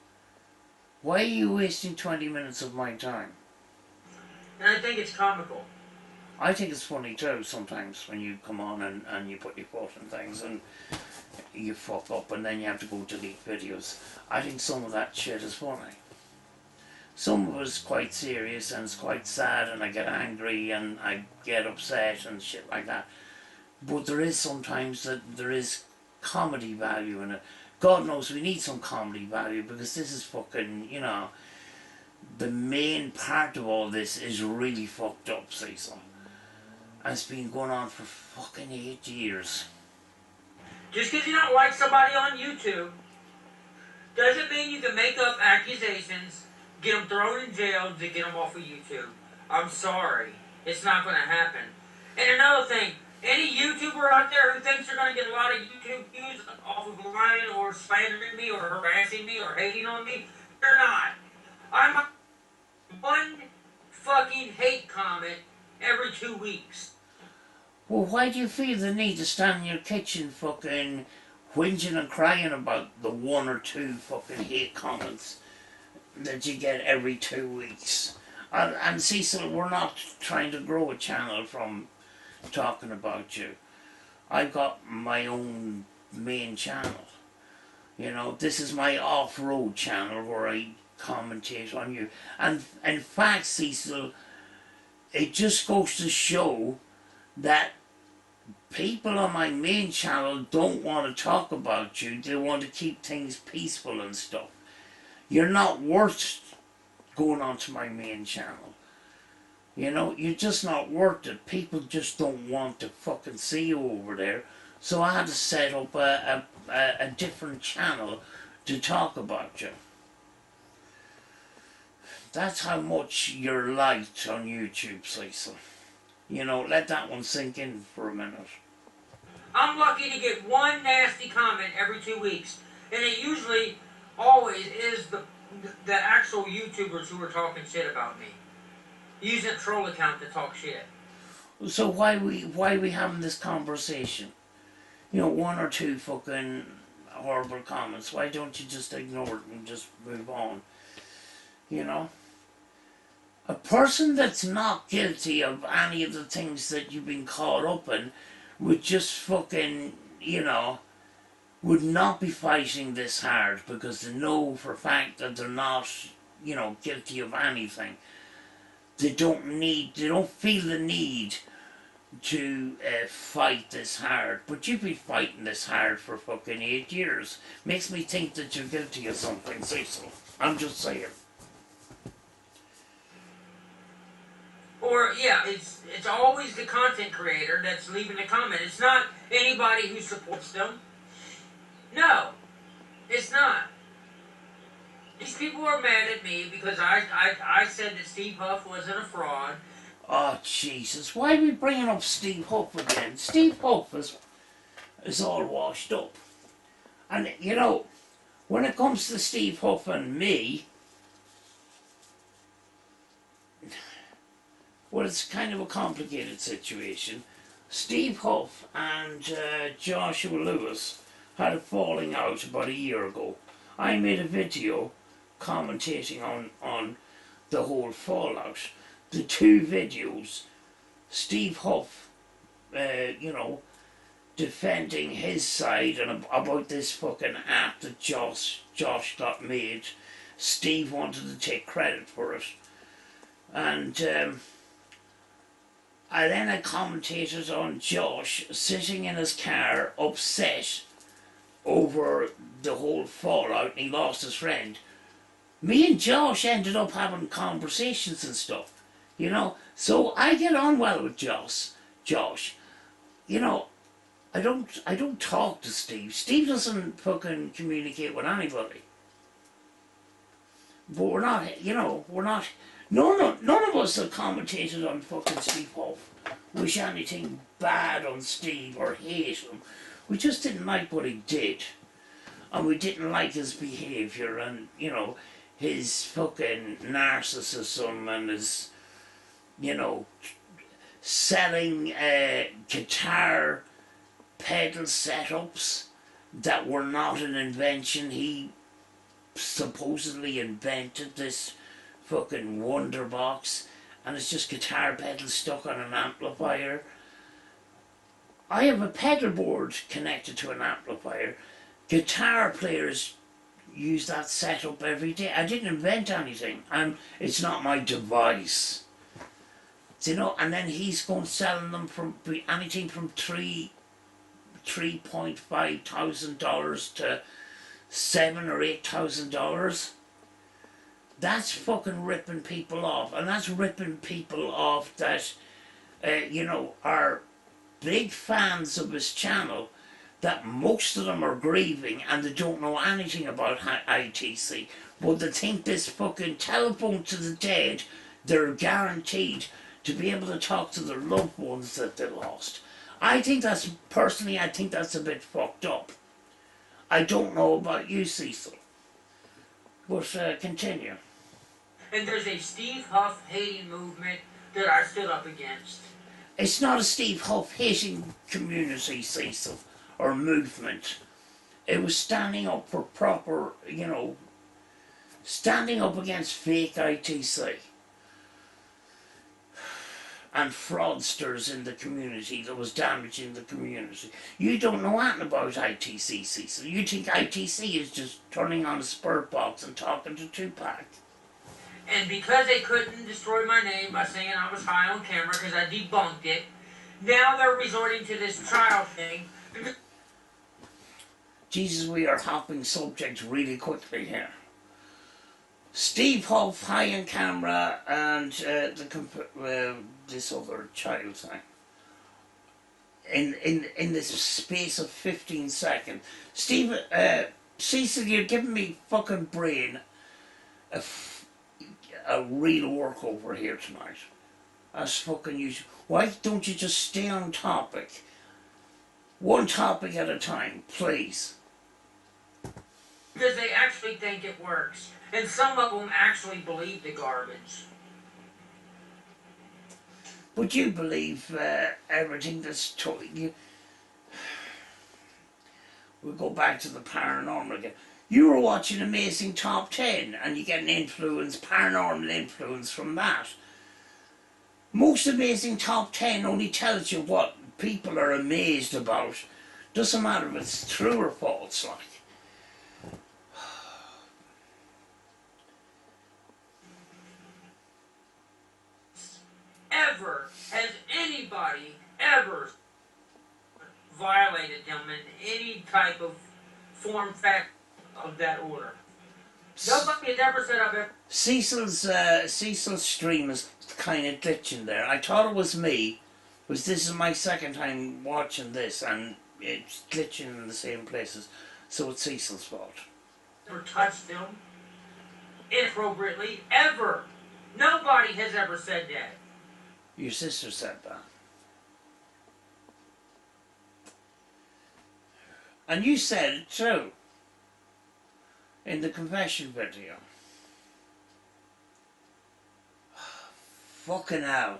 Why are you wasting 20 minutes of my time? And I think it's comical. I think it's funny too sometimes when you come on and you put your foot in things and you fuck up and then you have to go delete videos. I think some of that shit is funny. Some of it is quite serious and it's quite sad and I get angry and I get upset and shit like that. But there is sometimes that there is comedy value in it. God knows we need some comedy value because this is fucking, you know, the main part of all this is really fucked up, Cecil. And it's been going on for fucking 8 years. Just because you don't like somebody on YouTube doesn't mean you can make up accusations, get them thrown in jail to get them off of YouTube. I'm sorry. It's not going to happen. And another thing, any YouTuber out there who thinks they're going to get a lot of YouTube views off of lying or slandering me or harassing me or hating on me, they're not. I'm one fucking hate comment every 2 weeks. Well, why do you feel the need to stand in your kitchen fucking whinging and crying about the 1 or 2 fucking hate comments that you get every 2 weeks? And Cecil, we're not trying to grow a channel from talking about you. I've got my own main channel. You know, this is my off-road channel where I commentate on you. And in fact, Cecil, it just goes to show that people on my main channel don't want to talk about you. They want to keep things peaceful and stuff. You're not worth going onto my main channel. You know, you're just not worth it. People just don't want to fucking see you over there. So I had to set up a different channel to talk about you. That's how much you're liked on YouTube, Cecil. You know, let that one sink in for a minute. I'm lucky to get one nasty comment every 2 weeks. And it usually always is the actual YouTubers who are talking shit about me. Using a troll account to talk shit. So why we having this conversation? You know, 1 or 2 fucking horrible comments. Why don't you just ignore it and just move on? You know? A person that's not guilty of any of the things that you've been caught up in would just fucking, you know, would not be fighting this hard because they know for a fact that they're not, you know, guilty of anything. They don't feel the need to fight this hard. But you've been fighting this hard for fucking 8 years. Makes me think that you're guilty of something, Cecil. I'm just saying. Or yeah, it's always the content creator that's leaving the comment. It's not anybody who supports them. No, it's not. These people are mad at me because I said that Steve Huff wasn't a fraud. Oh, Jesus. Why are we bringing up Steve Huff again? Steve Huff is all washed up. And, you know, when it comes to Steve Huff and me, well, it's kind of a complicated situation. Steve Huff and Joshua Lewis had a falling out about a year ago. I made a video commentating on the whole fallout. The two videos, Steve Huff, you know, defending his side and about this fucking app that Josh got made. Steve wanted to take credit for it. And I then had commentated on Josh sitting in his car upset over the whole fallout and he lost his friend. Me and Josh ended up having conversations and stuff, you know. So I get on well with Josh. You know, I don't talk to Steve. Steve doesn't fucking communicate with anybody. But we're not, you know, we're not. None of us have commentated on fucking Steve Huff. Wish anything bad on Steve or hate him. We just didn't like what he did. And we didn't like his behaviour and, you know, his fucking narcissism and his, you know, selling guitar pedal setups that were not an invention. He supposedly invented this fucking wonder box and it's just guitar pedals stuck on an amplifier. I have a pedal board connected to an amplifier. Guitar players use that setup every day. I didn't invent anything and it's not my device. You know, and then he's going selling them from anything from $3,500 to $7,000 or $8,000. That's fucking ripping people off, and that's ripping people off that you know, are big fans of his channel, that most of them are grieving and they don't know anything about ITC, but they think this fucking telephone to the dead, they're guaranteed to be able to talk to their loved ones that they lost. I think that's a bit fucked up. I don't know about you, Cecil, but continue. And there's a Steve Huff hating movement that I stood up against. It's not a Steve Huff hating community, Cecil, or movement. It was standing up for proper, you know, standing up against fake ITC and fraudsters in the community that was damaging the community. You don't know anything about ITC, Cecil. You think ITC is just turning on a spurt box and talking to Tupac. And because they couldn't destroy my name by saying I was high on camera because I debunked it, now they're resorting to this trial thing. Jesus, we are hopping subjects really quickly here. Steve Huff, high on camera, and this other child thing. In this space of 15 seconds. Steve, Cecil, you're giving me fucking brain a real work over here tonight. That's fucking usual. Why don't you just stay on topic? One topic at a time, please. Because they actually think it works. And some of them actually believe the garbage. But you believe everything that's told you. We'll go back to the paranormal again. You were watching Amazing Top 10 and you get an influence, paranormal influence from that. Most Amazing Top 10 only tells you what people are amazed about. Doesn't matter if it's true or false, like. Ever has anybody ever violated them in any type of form fact of that order? Nobody has ever said I've ever. Cecil's stream is kind of glitching there. I thought it was me, because this is my second time watching this, and it's glitching in the same places. So it's Cecil's fault. Never touched them inappropriately, ever. Nobody has ever said that. Your sister said that. And you said it too. In the confession video. Fucking hell.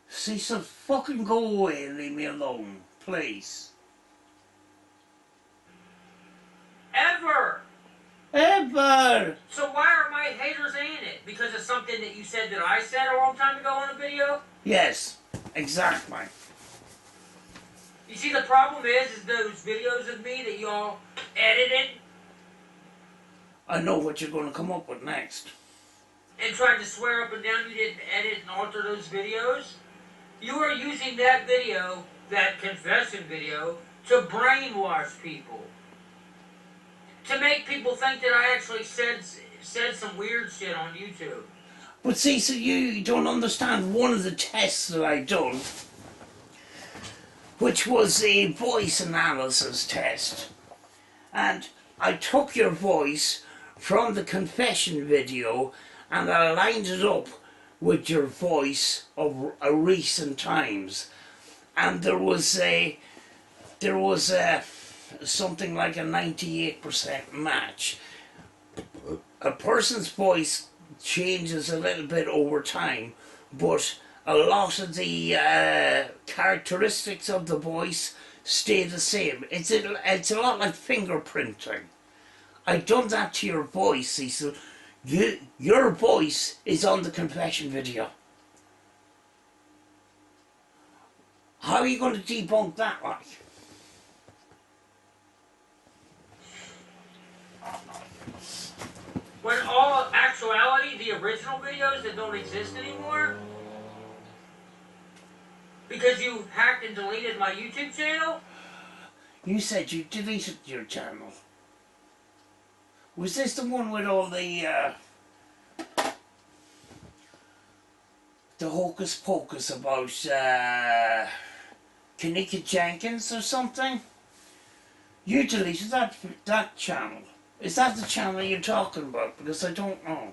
Cecil, fucking go away and leave me alone, please. Ever. Ever! So why are my haters in it? Because of something that you said that I said a long time ago on a video? Yes, exactly. You see, the problem is those videos of me that y'all edited I know what you're going to come up with next. and tried to swear up and down you didn't edit and alter those videos. You are using that video, that confession video, to brainwash people. To make people think that I actually said some weird shit on YouTube. But Cecil, you don't understand one of the tests that I done, which was a voice analysis test. And I took your voice from the confession video and I lined it up with your voice of recent times. And there was something like a 98% match. A person's voice changes a little bit over time, but a lot of the characteristics of the voice stay the same. It's a lot like fingerprinting. I done that to your voice, Cecil. Your voice is on the confession video. How are you going to debunk that, like? When all actuality, the original videos that don't exist anymore, because you hacked and deleted my YouTube channel? You said you deleted your channel. Was this the one with all the hocus pocus about Kanika Jenkins or something? You deleted that channel. Is that the channel you're talking about? Because I don't know.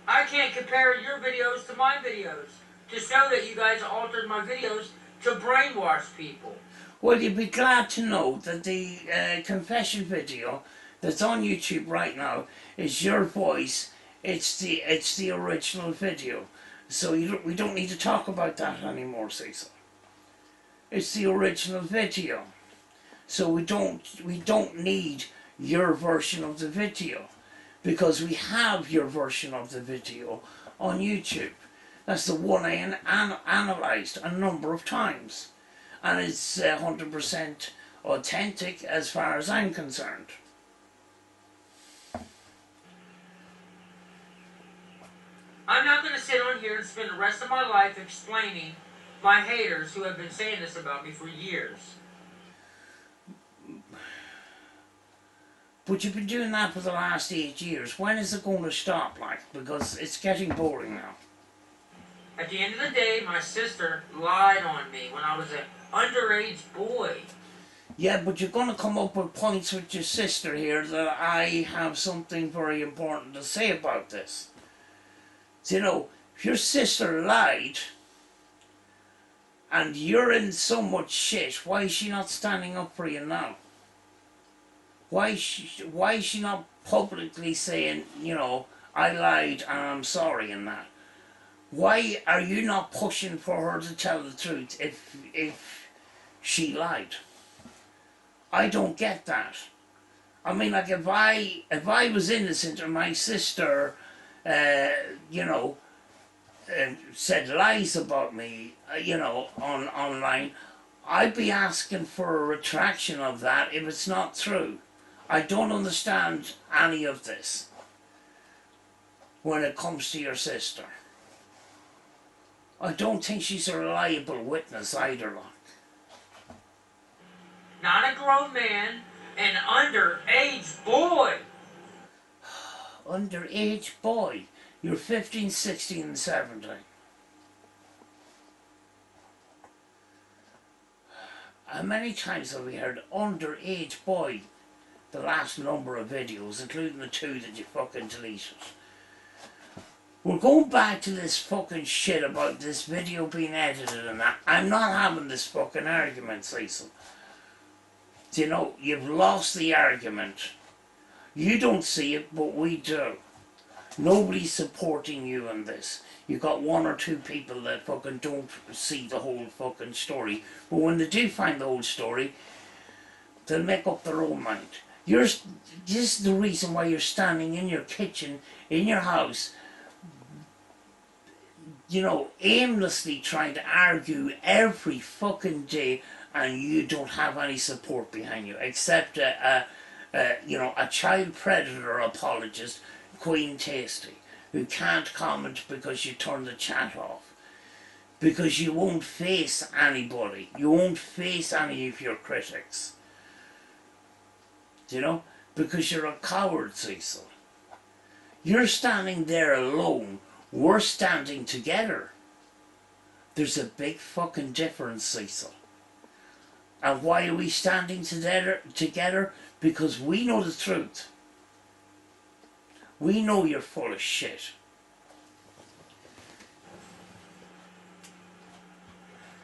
I can't compare your videos to my videos to show that you guys altered my videos to brainwash people. Well, you'd be glad to know that the confession video that's on YouTube right now is your voice. It's the original video. So we don't need to talk about that anymore, Cecil. It's the original video. So we don't need your version of the video, because we have your version of the video on YouTube. That's the one I analysed a number of times. And it's 100% authentic as far as I'm concerned. I'm not going to sit on here and spend the rest of my life explaining my haters who have been saying this about me for years. But you've been doing that for the last 8 years. When is it going to stop, like? Because it's getting boring now. At the end of the day, my sister lied on me when I was an underage boy. Yeah, but you're going to come up with points with your sister here that I have something very important to say about this. So, you know, if your sister lied and you're in so much shit, why is she not standing up for you now? Why is she not publicly saying, you know, I lied and I'm sorry and that? Why are you not pushing for her to tell the truth if she lied? I don't get that. I mean, like, if I was innocent and my sister, you know, said lies about me, you know, online, I'd be asking for a retraction of that if it's not true. I don't understand any of this when it comes to your sister. I don't think she's a reliable witness either, like. Not a grown man, an underage boy. underage boy. You're 15, 16 and 17. How many times have we heard underage boy the last number of videos, including the 2 that you fucking deleted? We're going back to this fucking shit about this video being edited and that. I'm not having this fucking argument, Cecil. You know, you've lost the argument. You don't see it, but we do. Nobody's supporting you in this. You've got 1 or 2 people that fucking don't see the whole fucking story. But when they do find the whole story, they'll make up their own mind. This is the reason why you're standing in your kitchen, in your house, you know, aimlessly trying to argue every fucking day, and you don't have any support behind you, except you know, a child predator apologist, Queen Tasty, who can't comment because you turn the chat off. Because you won't face anybody. You won't face any of your critics. You know? Because you're a coward, Cecil. You're standing there alone. We're standing together. There's a big fucking difference, Cecil. And why are we standing together? Because we know the truth. We know you're full of shit.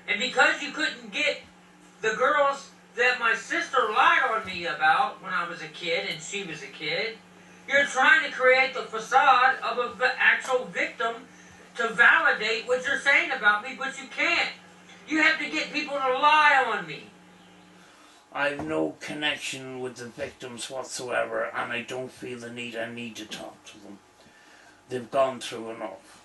And because you couldn't get the girls that my sister lied on me about when I was a kid and she was a kid, you're trying to create the facade of an actual victim to validate what you're saying about me, but you can't. You have to get people to lie on me. I've no connection with the victims whatsoever, and I don't feel the need I need to talk to them. They've gone through enough.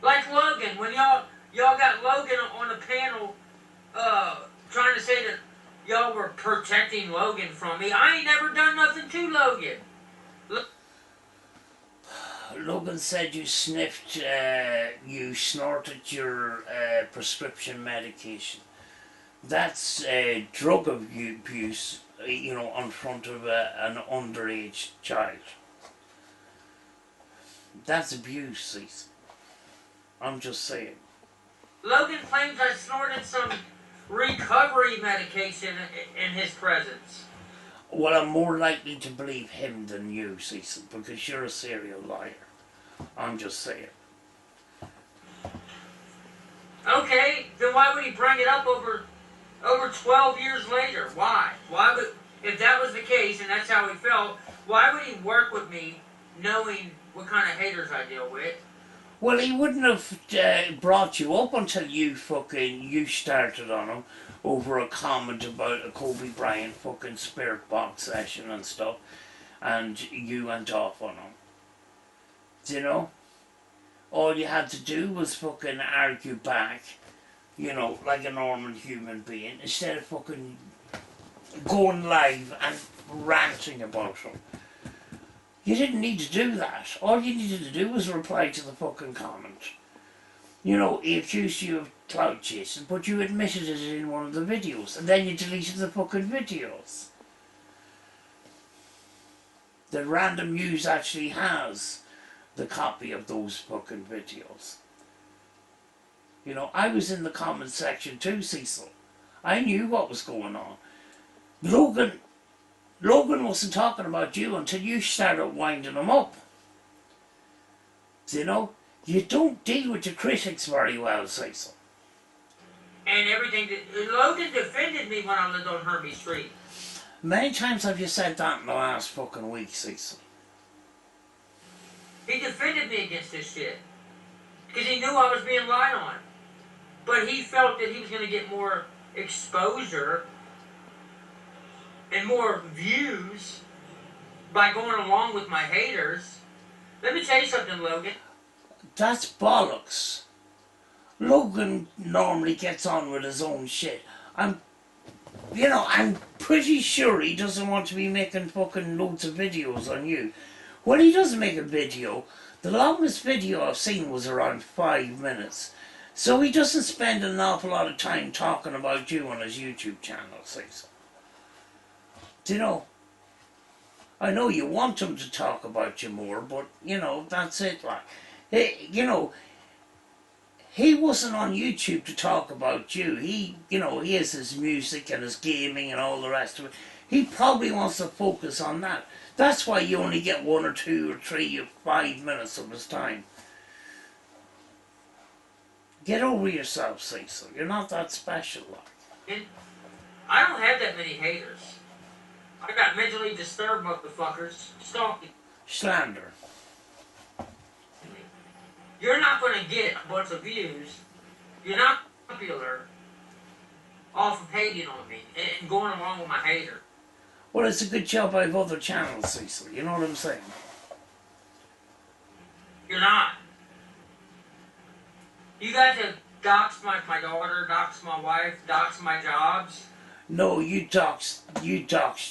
Like Logan, when y'all got Logan on a panel trying to say that y'all were protecting Logan from me. I ain't never done nothing to Logan. Logan said you sniffed, you snorted your prescription medication. That's drug abuse, you know, in front of an underage child. That's abuse, Cecil. I'm just saying. Logan claims I snorted some recovery medication in his presence. Well, I'm more likely to believe him than you, Cecil, because you're a serial liar. I'm just saying. Okay, then why would he bring it up over 12 years later? Why? Why would, if that was the case and that's how he felt, why would he work with me knowing what kind of haters I deal with? Well, he wouldn't have brought you up until you started on him over a comment about a Kobe Bryant fucking spirit box session and stuff, and you went off on him. Do you know? All you had to do was fucking argue back, you know, like a normal human being, instead of fucking going live and ranting about him. You didn't need to do that. All you needed to do was reply to the fucking comment. You know, he accused you of clout chasing, but you admitted it in one of the videos, and then you deleted the fucking videos. The Random News actually has the copy of those fucking videos. You know, I was in the comment section too, Cecil. I knew what was going on. Logan wasn't talking about you until you started winding him up. You know, you don't deal with your critics very well, Cecil. And everything. Logan defended me when I lived on Hermie Street. Many times have you said that in the last fucking week, Cecil. He defended me against this shit. Because he knew I was being lied on. But he felt that he was going to get more exposure and more views by going along with my haters. Let me tell you something, Logan. That's bollocks. Logan normally gets on with his own shit. I'm pretty sure he doesn't want to be making fucking loads of videos on you. When he does make a video, the longest video I've seen was around 5 minutes. So he doesn't spend an awful lot of time talking about you on his YouTube channel, Cecil. Do you know? I know you want him to talk about you more, but you know, that's it. Like, you know, he wasn't on YouTube to talk about you. He, you know, he has his music and his gaming and all the rest of it. He probably wants to focus on that. That's why you only get 1 or 2 or 3 or 5 minutes of his time. Get over yourself, Cecil. You're not that special. Like. I don't have that many haters. I got mentally disturbed motherfuckers stalking Slander. me. You're not going to get a bunch of views. You're not popular off of hating on me and going along with my hater. Well, it's a good job I have other channels, Cecil. You know what I'm saying? You're not. You guys have doxed my daughter, doxed my wife, doxed my jobs. No, you doxed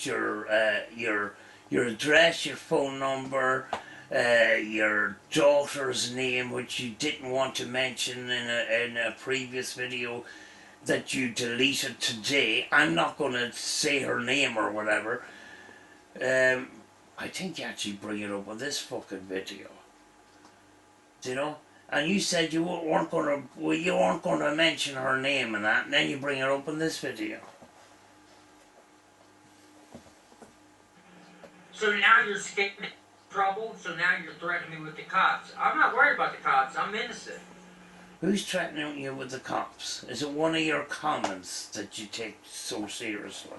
your address, your phone number, your daughter's name, which you didn't want to mention in a previous video that you deleted today. I'm not going to say her name or whatever. I think you actually bring it up on this fucking video. Do you know? And you said you weren't going to mention her name and that, and then you bring it up in this video. So now you're scared of trouble, so now you're threatening me with the cops. I'm not worried about the cops, I'm innocent. Who's threatening you with the cops? Is it one of your comments that you take so seriously?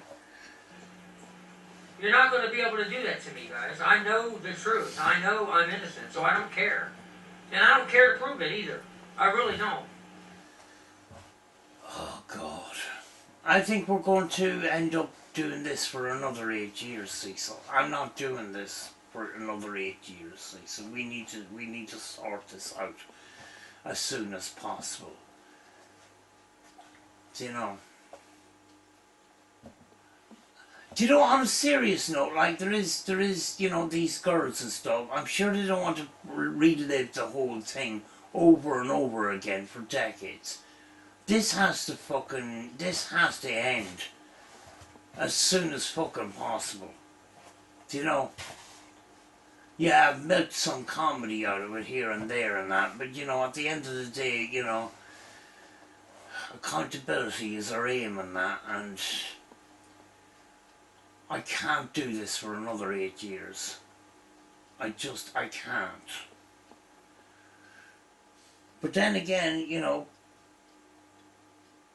You're not going to be able to do that to me, guys. I know the truth. I know I'm innocent, so I don't care. And I don't care to prove it either. I really don't. Oh, God. I think we're going to end up doing this for another 8 years, Cecil. I'm not doing this for another 8 years, Cecil. We need to sort this out as soon as possible. Do you know? Do you know, on a serious note, like there is, you know, these girls and stuff, I'm sure they don't want to relive the whole thing over and over again for decades. This has to end as soon as fucking possible. Do you know? Yeah, I've milked some comedy out of it here and there and that, but you know, at the end of the day, you know, accountability is our aim in that, and I can't do this for another 8 years. I can't. But then again, you know,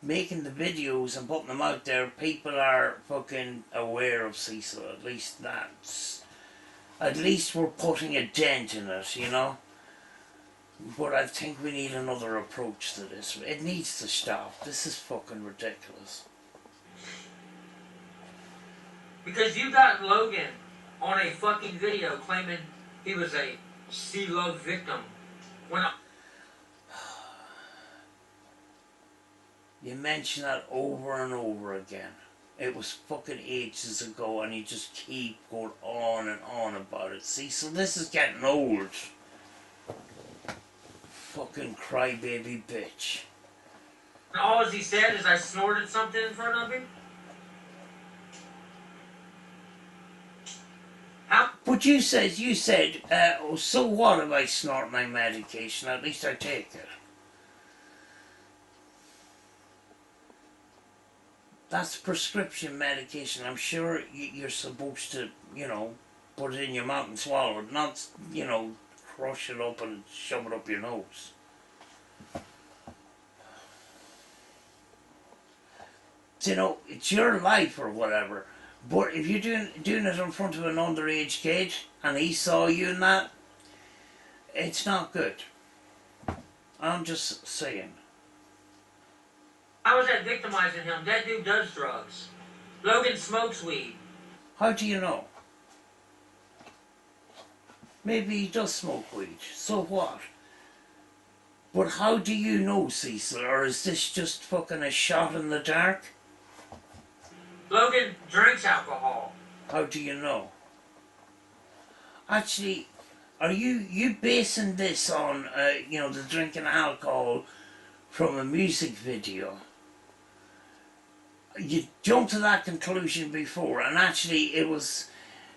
making the videos and putting them out there, people are fucking aware of Cecil. At least we're putting a dent in it, you know. But I think we need another approach to this. It needs to stop. This is fucking ridiculous. Because you got Logan on a fucking video claiming he was a sea love victim. When You mention that over and over again. It was fucking ages ago and you just keep going on and on about it. See, so this is getting old. Fucking crybaby bitch. And all he said is I snorted something in front of him? How? But you said, oh, so what if I snort my medication? At least I take it. That's prescription medication. I'm sure you're supposed to, you know, put it in your mouth and swallow it, not, you know, crush it up and shove it up your nose. You know, it's your life or whatever. But if you're doing it in front of an underage kid and he saw you in that, it's not good. I'm just saying. How was that victimizing him? That dude does drugs. Logan smokes weed. How do you know? Maybe he does smoke weed. So what? But how do you know, Cecil? Or is this just fucking a shot in the dark? Logan drinks alcohol. How do you know? Actually, are you basing this on, you know, the drinking alcohol from a music video? you jumped to that conclusion before, and actually it was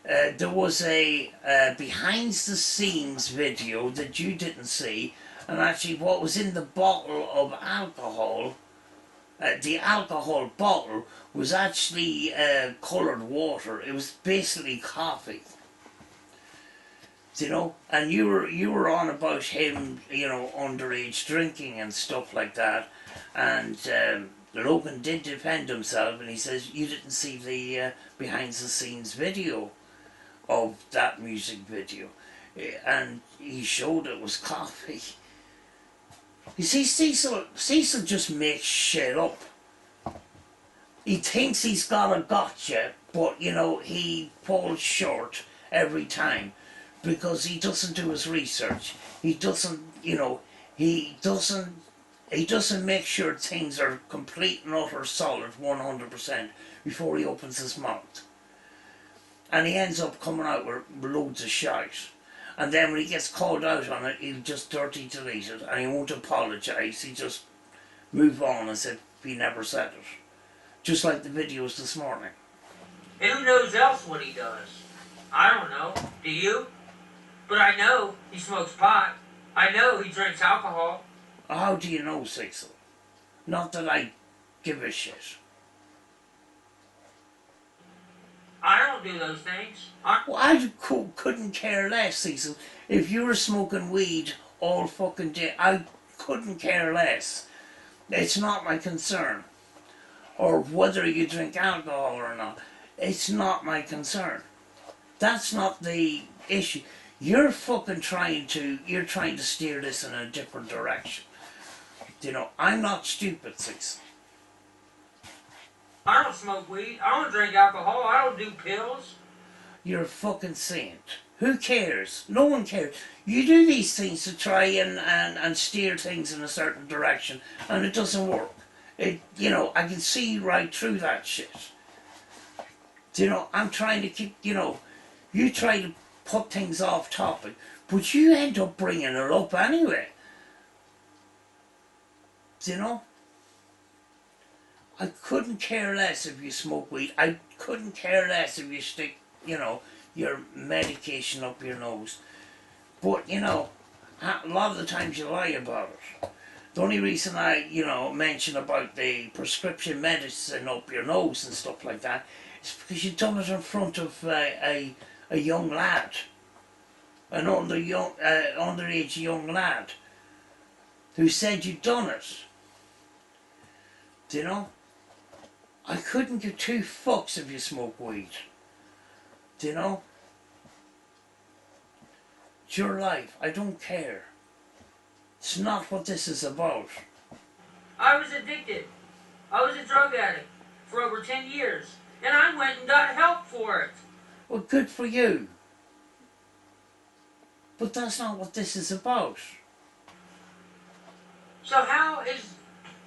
there was a behind the scenes video that you didn't see, and actually what was in the bottle of alcohol, the alcohol bottle was actually coloured water. It was basically coffee. You know, and you were on about him, you know, underage drinking and stuff like that, and Logan did defend himself, and he says you didn't see the behind the scenes video of that music video, and he showed it was coffee. You see, Cecil just makes shit up. He thinks he's got a gotcha, but you know he falls short every time because he doesn't do his research. He doesn't, you know, he doesn't make sure things are complete and utter solid 100% before he opens his mouth. And he ends up coming out with loads of shite. And then when he gets called out on it, he'll just dirty delete it and he won't apologise. He just move on and say he never said it. Just like the videos this morning. And who knows else what he does? I don't know. Do you? But I know he smokes pot. I know he drinks alcohol. How do you know, Cecil? Not that I give a shit. I don't do those things. Well, I couldn't care less, Cecil. If you were smoking weed all fucking day, I couldn't care less. It's not my concern. Or whether you drink alcohol or not. It's not my concern. That's not the issue. You're trying to steer this in a different direction. You know, I'm not stupid, Cecil. I don't smoke weed. I don't drink alcohol. I don't do pills. You're a fucking saint. Who cares? No one cares. You do these things to try and steer things in a certain direction, and it doesn't work. You know, I can see right through that shit. You know, I'm trying to keep, you know, you try to put things off topic, but you end up bringing it up anyway. You know? I couldn't care less if you smoke weed. I couldn't care less if you stick, you know, your medication up your nose. But, you know, a lot of the times you lie about it. The only reason I, you know, mention about the prescription medicine up your nose and stuff like that is because you've done it in front of a young lad. An underage young lad who said you'd done it. Do you know? I couldn't give two fucks if you smoke weed. Do you know? It's your life. I don't care. It's not what this is about. I was addicted. I was a drug addict for over 10 years. And I went and got help for it. Well, good for you. But that's not what this is about. So how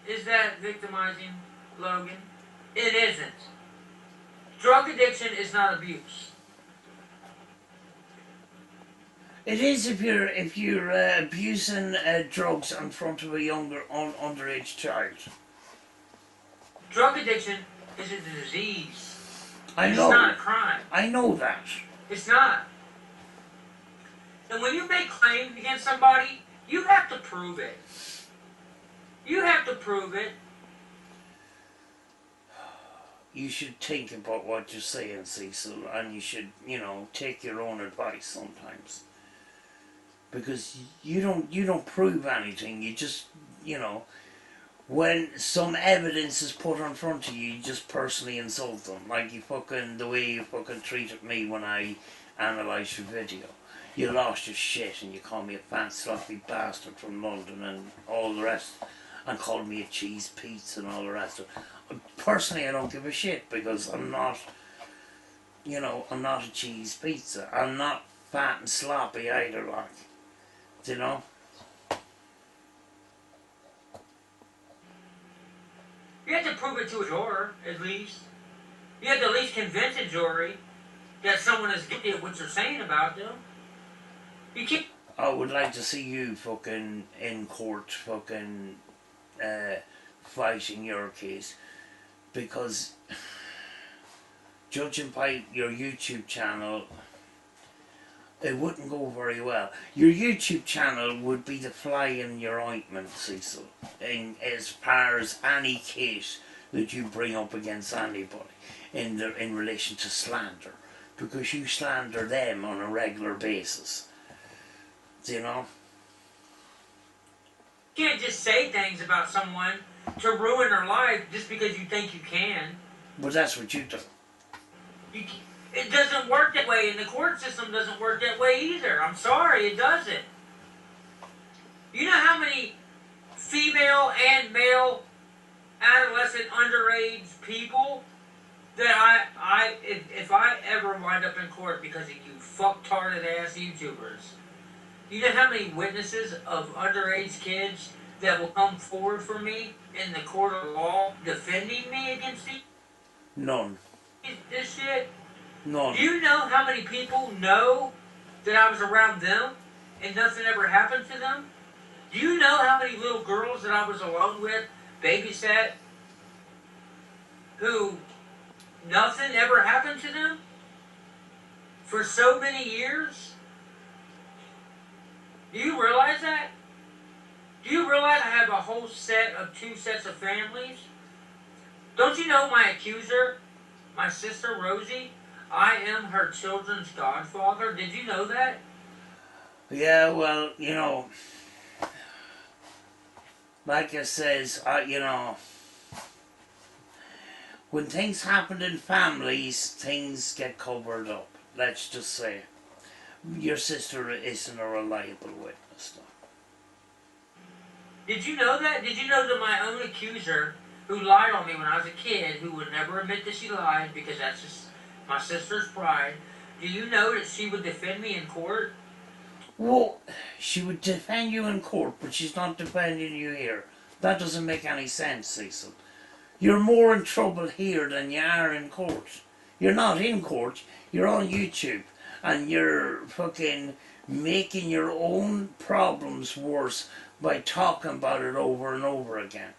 is that victimizing, Logan? It isn't. Drug addiction is not abuse. It is if you're abusing drugs in front of a underage child. Drug addiction is a disease. I know. It's not a crime. I know that. It's not. And when you make claims against somebody, you have to prove it. You have to prove it. You should think about what you're saying, Cecil, and you should, you know, take your own advice sometimes. Because you don't prove anything. You just, you know, when some evidence is put in front of you, you just personally insult them. Like the way you fucking treated me when I analysed your video. You lost your shit and you called me a fat sloppy bastard from London and all the rest, and called me a cheese pizza and all the rest of it. Personally, I don't give a shit because I'm not, you know, I'm not a cheese pizza. I'm not fat and sloppy either, like. You know? You have to prove it to a juror, at least. You have to at least convince a jury that someone is guilty of what you're saying about them. You can't. I would like to see you fucking in court, fucking fighting your case. because judging by your YouTube channel, it wouldn't go very well. Your YouTube channel would be the fly in your ointment, Cecil, as far as any case that you bring up against anybody in relation to slander, because you slander them on a regular basis. Do you know? You can't just say things about someone to ruin their life just because you think you can. But that's what you do. It doesn't work that way, and the court system doesn't work that way either. I'm sorry, it doesn't. You know how many female and male adolescent underage people that if I ever wind up in court because of you fucktarded ass YouTubers, you know how many witnesses of underage kids that will come forward for me in the court of law defending me against None. this shit? None. Do you know how many people know that I was around them and nothing ever happened to them? Do you know how many little girls that I was alone with, babysat, who nothing ever happened to them for so many years? Do you realize that? Do you realize I have a whole set of 2 sets of families? Don't you know my accuser, my sister Rosie? I am her children's godfather. Did you know that? Yeah, well, you know, like I says, you know, when things happen in families, things get covered up. Let's just say. Your sister isn't a reliable witness, though. Did you know that? Did you know that my own accuser, who lied on me when I was a kid, who would never admit that she lied because that's just my sister's pride, do you know that she would defend me in court? Well, she would defend you in court, but she's not defending you here. That doesn't make any sense, Cecil. You're more in trouble here than you are in court. You're not in court, you're on YouTube, and you're fucking making your own problems worse by talking about it over and over again.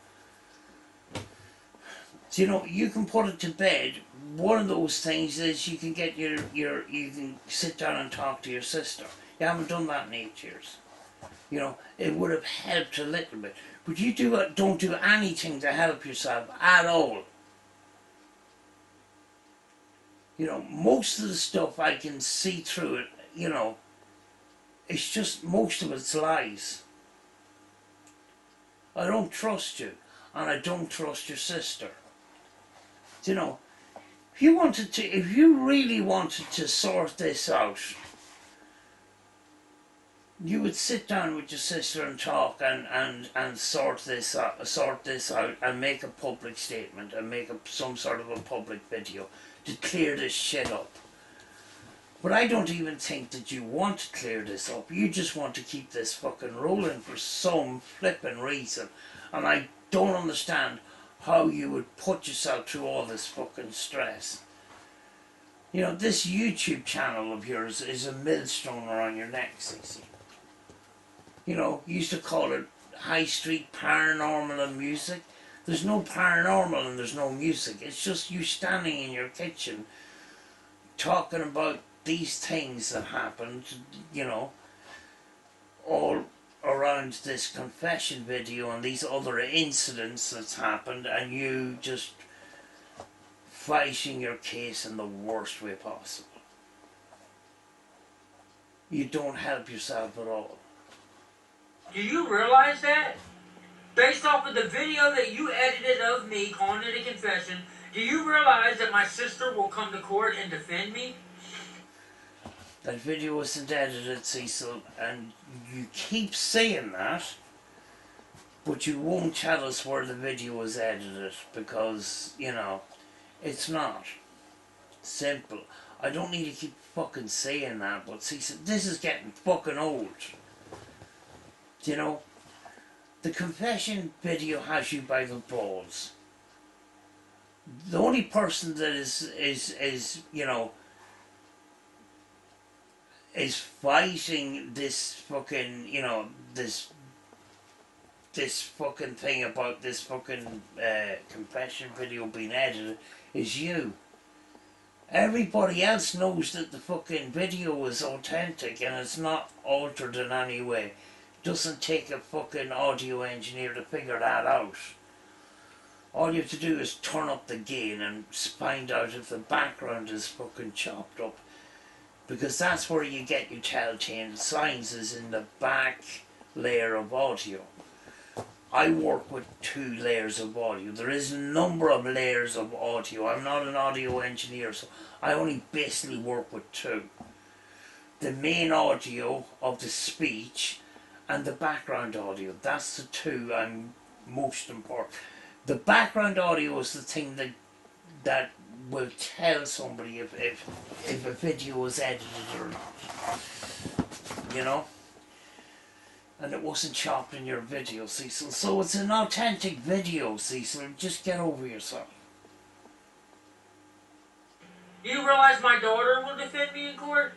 So, you know, you can put it to bed. One of those things is you can get you can sit down and talk to your sister. You haven't done that in 8 years. You know, it would have helped a little bit. But you don't do anything to help yourself at all. You know, most of the stuff I can see through it, you know, it's just, most of it's lies. I don't trust you, and I don't trust your sister. You know, if you really wanted to sort this out, you would sit down with your sister and talk and sort this out and make a public statement and make some sort of a public video to clear this shit up. But I don't even think that you want to clear this up. You just want to keep this fucking rolling for some flippin' reason. And I don't understand how you would put yourself through all this fucking stress. You know, this YouTube channel of yours is a millstone around your neck, Cecil. You know, you used to call it High Street Paranormal and Music. There's no paranormal and there's no music. It's just you standing in your kitchen talking about these things that happened, you know, all around this confession video and these other incidents that's happened, and you just fighting your case in the worst way possible. You don't help yourself at all. Do you realize that? Based off of the video that you edited of me calling it a confession, do you realize that my sister will come to court and defend me? That video wasn't edited, Cecil, and you keep saying that, but you won't tell us where the video was edited because, you know, it's not. Simple. I don't need to keep fucking saying that, but Cecil, this is getting fucking old. You know, the confession video has you by the balls. The only person that is you know, is fighting this fucking, you know, this this fucking thing about this fucking confession video being edited is you. Everybody else knows that the fucking video is authentic and it's not altered in any way. Doesn't take a fucking audio engineer to figure that out. All you have to do is turn up the gain and find out if the background is fucking chopped up. Because that's where you get your telltale signs, is in the back layer of audio. I work with 2 layers of audio. There is a number of layers of audio. I'm not an audio engineer, so I only basically work with 2. The main audio of the speech and the background audio. That's the 2 I'm most important. The background audio is the thing that will tell somebody if a video is edited or not. You know? And it wasn't chopped in your video, Cecil. So it's an authentic video, Cecil. Just get over yourself. You realize my daughter will defend me in court?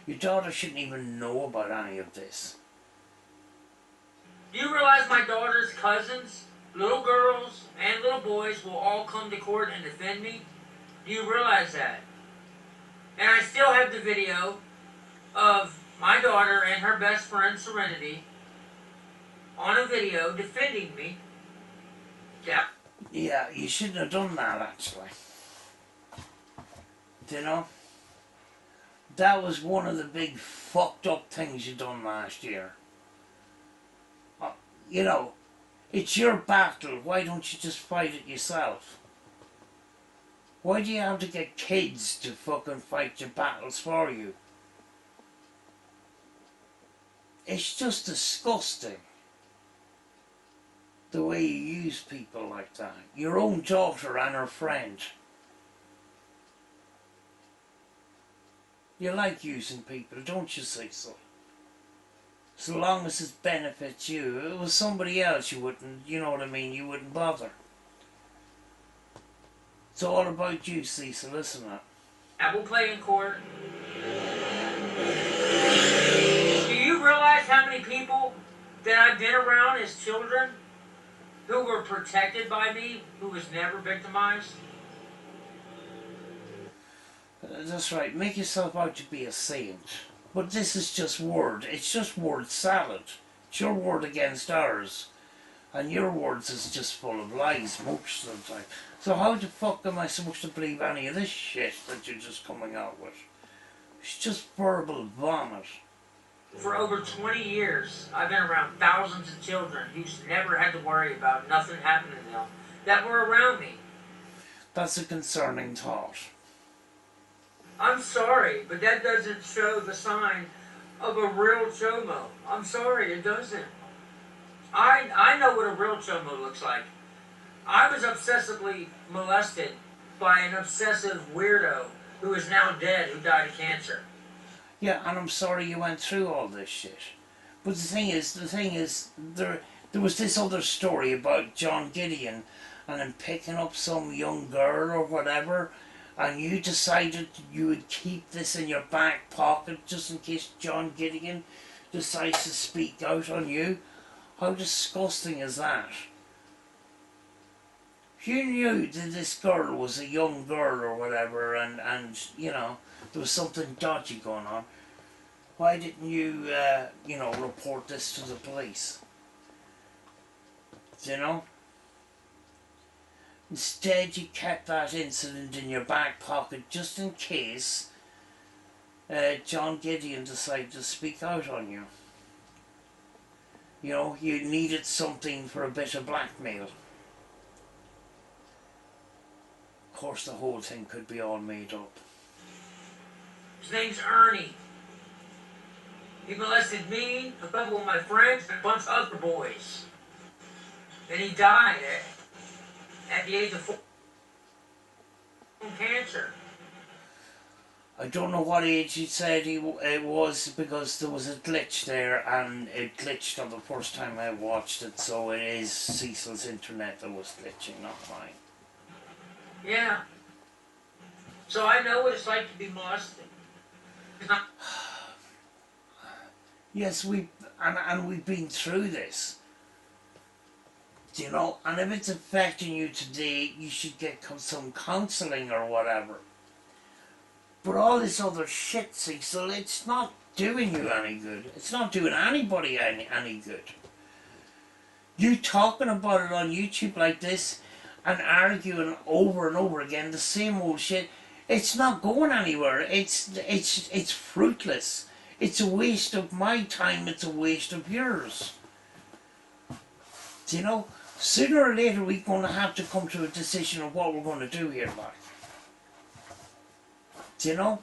Your daughter shouldn't even know about any of this. Do you realize my daughter's cousins, little girls and little boys, will all come to court and defend me? Do you realize that? And I still have the video of my daughter and her best friend Serenity on a video defending me. Yeah. Yeah, you shouldn't have done that, actually. You know? That was one of the big fucked up things you done last year. You know, it's your battle. Why don't you just fight it yourself? Why do you have to get kids to fucking fight your battles for you? It's just disgusting. The way you use people like that. Your own daughter and her friend. You like using people, don't you, Cecil? So long as it benefits you. If it was somebody else, you wouldn't, you know what I mean, you wouldn't bother. It's all about you, Cecil, isn't it? I will play in court. Do you realize how many people that I've been around as children who were protected by me, who was never victimized? That's right, make yourself out to be a saint. But this is just word, it's just word salad. It's your word against ours. And your words is just full of lies most of the time. So how the fuck am I supposed to believe any of this shit that you're just coming out with? It's just verbal vomit. For over 20 years, I've been around thousands of children who's never had to worry about nothing happening to them that were around me. That's a concerning thought. I'm sorry, but that doesn't show the sign of a real chomo. I'm sorry, it doesn't. I know what a real chomo looks like. I was obsessively molested by an obsessive weirdo who is now dead, who died of cancer. Yeah, and I'm sorry you went through all this shit. But the thing is, there was this other story about John Gideon and him picking up some young girl or whatever, and you decided you would keep this in your back pocket just in case John Gideon decides to speak out on you. How disgusting is that? If you knew that this girl was a young girl or whatever, and you know, there was something dodgy going on, why didn't you, you know, report this to the police? You know? Instead, you kept that incident in your back pocket just in case John Gideon decided to speak out on you. You know, you needed something for a bit of blackmail. Of course, the whole thing could be all made up. His name's Ernie. He molested me, a couple of my friends, and a bunch of other boys. Then he died at the age of 4 from cancer. I don't know what age he said it was, because there was a glitch there and it glitched on the first time I watched it, so it is Cecil's internet that was glitching, not mine. Yeah. So I know what it's like to be molested. Yes, we've been through this. You know, and if it's affecting you today, you should get some counselling or whatever. But all this other shit, Cecil, it's not doing you any good. It's not doing anybody any good. You talking about it on YouTube like this and arguing over and over again the same old shit, it's not going anywhere. It's fruitless. It's a waste of my time, it's a waste of yours. Do you know? Sooner or later we're going to have to come to a decision of what we're going to do here, like. Do you know?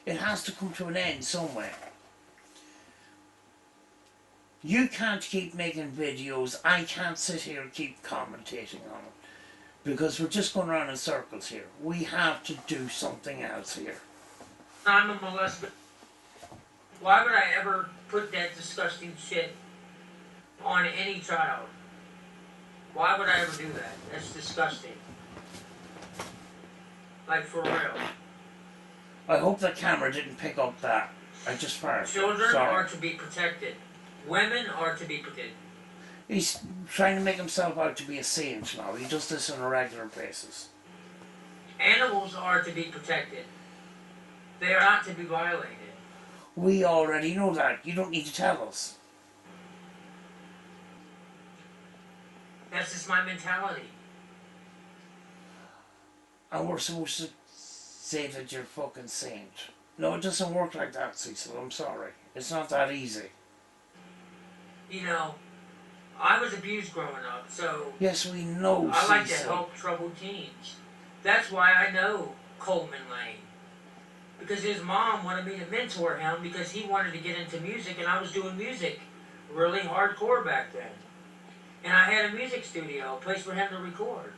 It has to come to an end somewhere. You can't keep making videos. I can't sit here and keep commentating on it. Because we're just going around in circles here. We have to do something else here. I'm a molester. Why would I ever put that disgusting shit on any child? Why would I ever do that? That's disgusting. Like, for real. I hope the camera didn't pick up that. I just fired. Children Sorry. are to be protected. Women are to be protected. He's trying to make himself out to be a saint now. He does this on a regular basis. Animals are to be protected. They are not to be violated. We already know that. You don't need to tell us. That's just my mentality. And we're supposed to say that you're fucking saint. No, it doesn't work like that, Cecil. I'm sorry. It's not that easy. You know, I was abused growing up, so Yes, we know, I like to Cecil. help troubled teens. That's why I know Coleman Lane. Because his mom wanted me to mentor him because he wanted to get into music, and I was doing music really hardcore back then. And I had a music studio, a place for him to record.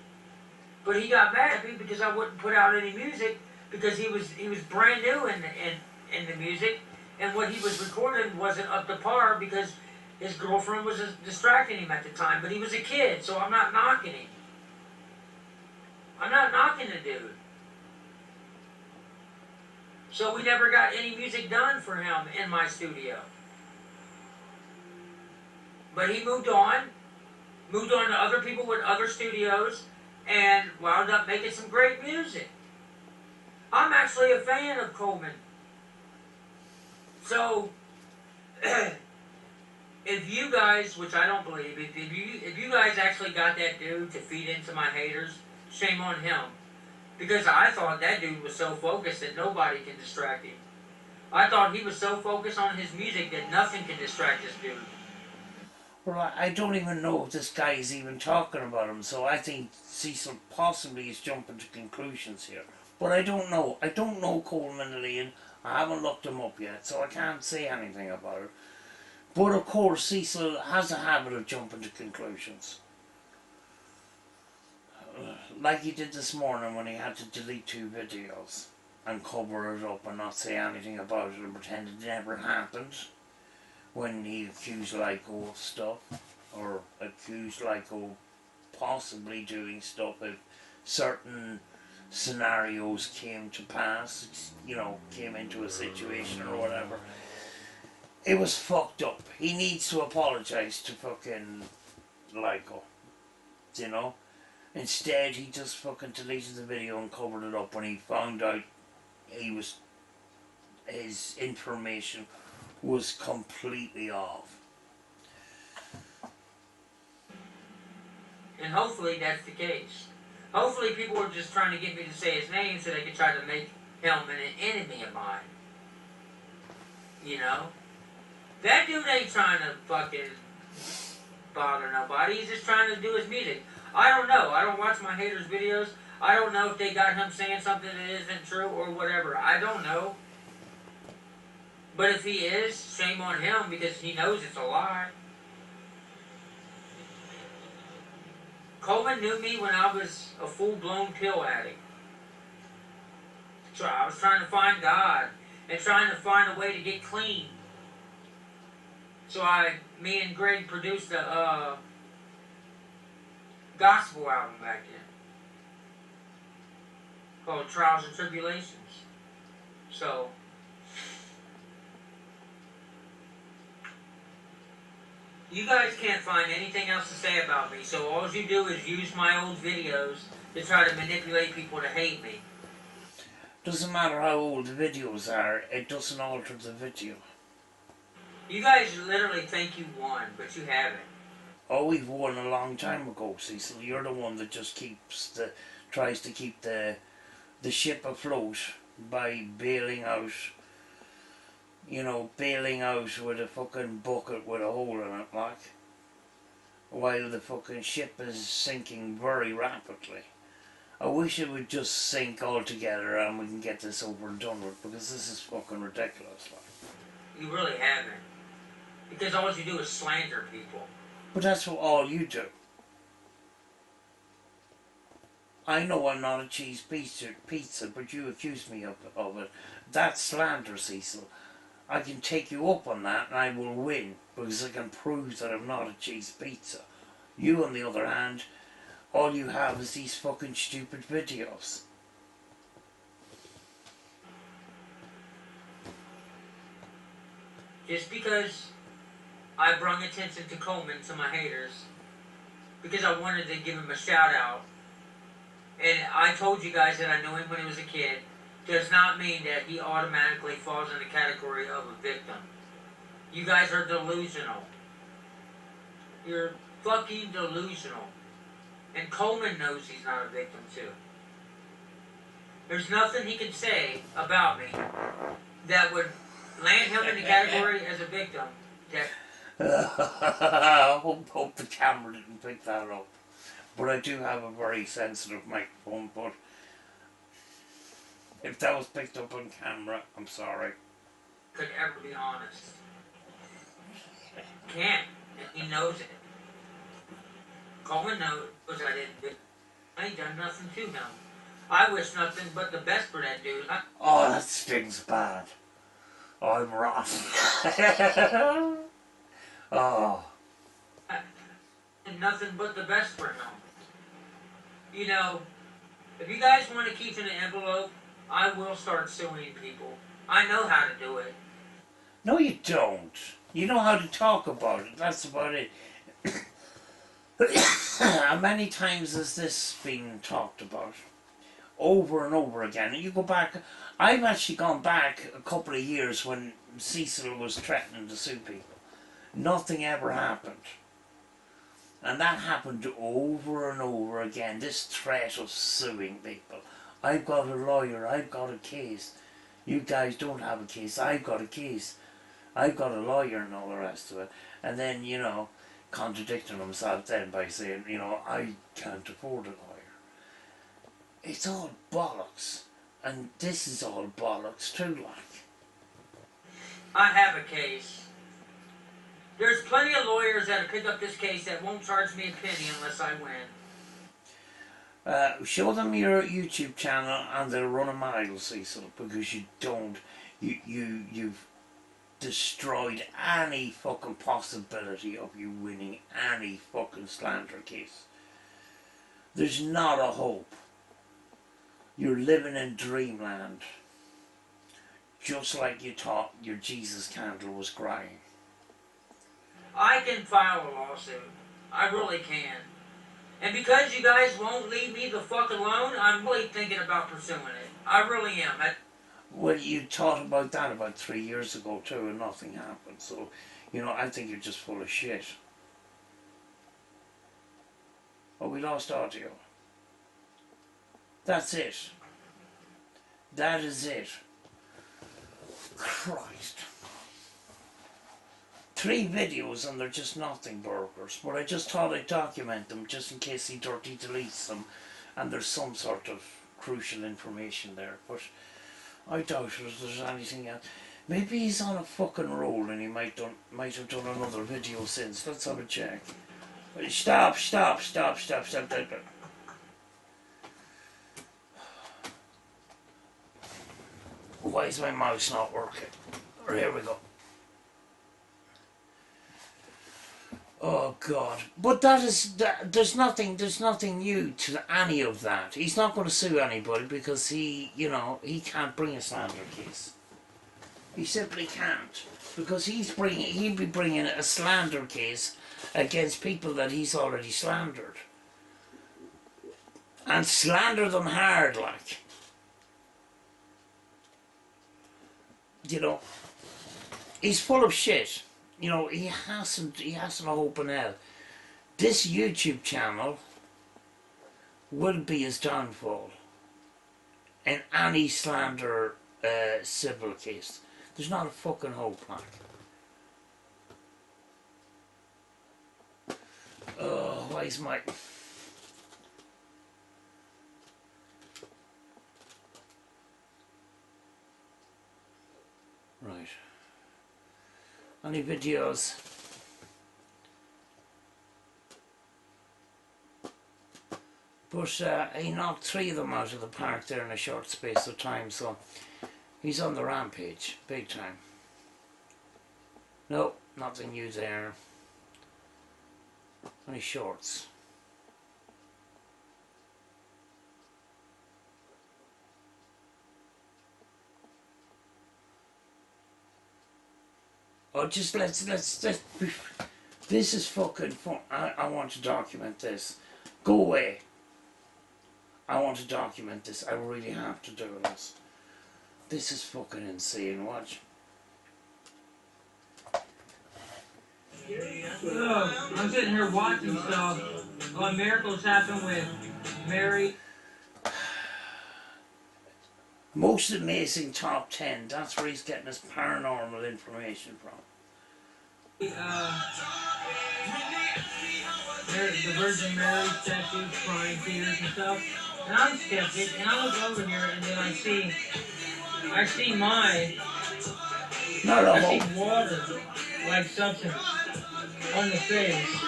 But he got mad at me because I wouldn't put out any music because he was brand new in the music, and what he was recording wasn't up to par because his girlfriend was distracting him at the time. But he was a kid, so I'm not knocking him. I'm not knocking the dude. So we never got any music done for him in my studio. But he moved on to other people with other studios, and wound up making some great music. I'm actually a fan of Coleman. So, if you guys, which I don't believe, if you guys actually got that dude to feed into my haters, shame on him. Because I thought that dude was so focused that nobody can distract him. I thought he was so focused on his music that nothing can distract this dude. Well, I don't even know if this guy is even talking about him, so I think Cecil possibly is jumping to conclusions here. But I don't know. I don't know Coleman Lane. I haven't looked him up yet, so I can't say anything about it. But of course, Cecil has a habit of jumping to conclusions. Like he did this morning when he had to delete 2 videos and cover it up and not say anything about it and pretend it never happened. When he accused Lyco of stuff, or accused Lyco possibly doing stuff if certain scenarios came to pass, you know, came into a situation or whatever. It was fucked up. He needs to apologise to fucking Lyco, you know? Instead, he just fucking deleted the video and covered it up when he found out his information was completely off. And hopefully that's the case. Hopefully people were just trying to get me to say his name so they could try to make him an enemy of mine. You know? That dude ain't trying to fucking bother nobody. He's just trying to do his music. I don't know. I don't watch my haters' videos. I don't know if they got him saying something that isn't true or whatever. I don't know. But if he is, shame on him because he knows it's a lie. Coleman knew me when I was a full-blown pill addict. So I was trying to find God and trying to find a way to get clean. So me and Greg produced a gospel album back then called Trials and Tribulations. So You guys can't find anything else to say about me, so all you do is use my old videos to try to manipulate people to hate me. Doesn't matter how old the videos are, it doesn't alter the video. You guys literally think you won, but you haven't. Oh, we've won a long time ago, Cecil. You're the one that just tries to keep the ship afloat by bailing out. You know, bailing out with a fucking bucket with a hole in it, like. While the fucking ship is sinking very rapidly. I wish it would just sink altogether and we can get this over and done with, because this is fucking ridiculous, like. You really haven't. Because all you do is slander people. But that's what all you do. I know I'm not a cheese pizza, but you accuse me of it. That's slander, Cecil. I can take you up on that and I will win, because I can prove that I'm not a cheese pizza. You, on the other hand, all you have is these fucking stupid videos. Just because I brung attention to Coleman to my haters, because I wanted to give him a shout out, and I told you guys that I knew him when he was a kid, does not mean that he automatically falls in the category of a victim. You guys are delusional. You're fucking delusional. And Coleman knows he's not a victim too. There's nothing he can say about me that would land him in the category as a victim. I hope the camera didn't pick that up. But I do have a very sensitive microphone, but if that was picked up on camera, I'm sorry. Could ever be honest. Can't. And he knows it. Coleman knows I didn't. I ain't done nothing to him. I wish nothing but the best for that dude. Oh, that stings bad. Oh, I'm rotten. Oh. And nothing but the best for him. You know, if you guys want to keep in an envelope, I will start suing people. I know how to do it. No, you don't. You know how to talk about it. That's about it. How many times has this been talked about? Over and over again. And you go back, I've actually gone back a couple of years when Cecil was threatening to sue people. Nothing ever happened. And that happened over and over again. This threat of suing people. I've got a lawyer, I've got a case. You guys don't have a case, I've got a case. I've got a lawyer and all the rest of it. And then, you know, contradicting himself then by saying, you know, I can't afford a lawyer. It's all bollocks. And this is all bollocks too, like. I have a case. There's plenty of lawyers that'll pick up this case that won't charge me a penny unless I win. Show them your YouTube channel and they'll run a mile, Cecil, because you don't, you've destroyed any fucking possibility of you winning any fucking slander case. There's not a hope. You're living in dreamland. Just like you thought your Jesus candle was crying. I can file a lawsuit. I really can. And because you guys won't leave me the fuck alone, I'm really thinking about pursuing it. I really am. Well, you thought about that about 3 years ago too, and nothing happened. So, you know, I think you're just full of shit. Oh, we lost audio. That's it. That is it. Christ. 3 videos and they're just nothing burgers. But I just thought I'd document them just in case he dirty deletes them and there's some sort of crucial information there. But I doubt if there's anything else. Maybe he's on a fucking roll and he might have done another video since. Let's have a check. Stop. Why is my mouse not working? Here we go. Oh God! But there's nothing new to any of that. He's not going to sue anybody because he can't bring a slander case. He simply can't, because he'd be bringing a slander case against people that he's already slandered. And slander them hard, like. You know, he's full of shit. You know, he hasn't a hope in hell. This YouTube channel will be his downfall in any slander civil case. There's not a fucking hope, like. Oh, why is my... Right. Any videos? But he knocked 3 of them out of the park there in a short space of time, so he's on the rampage, big time. No, nothing new there. Only shorts. Oh, just let's this is fucking fun. I want to document this. Go away. I want to document this. I really have to do this. This is fucking insane. Watch. Oh, I'm sitting here watching stuff on miracles happen with Mary. Most amazing top 10. That's where he's getting his paranormal information from. The Virgin Mary statues, crying tears and stuff. And I'm skeptic, and I look over here, and then I see mine. Not a I hope. see water, like substance, on the face.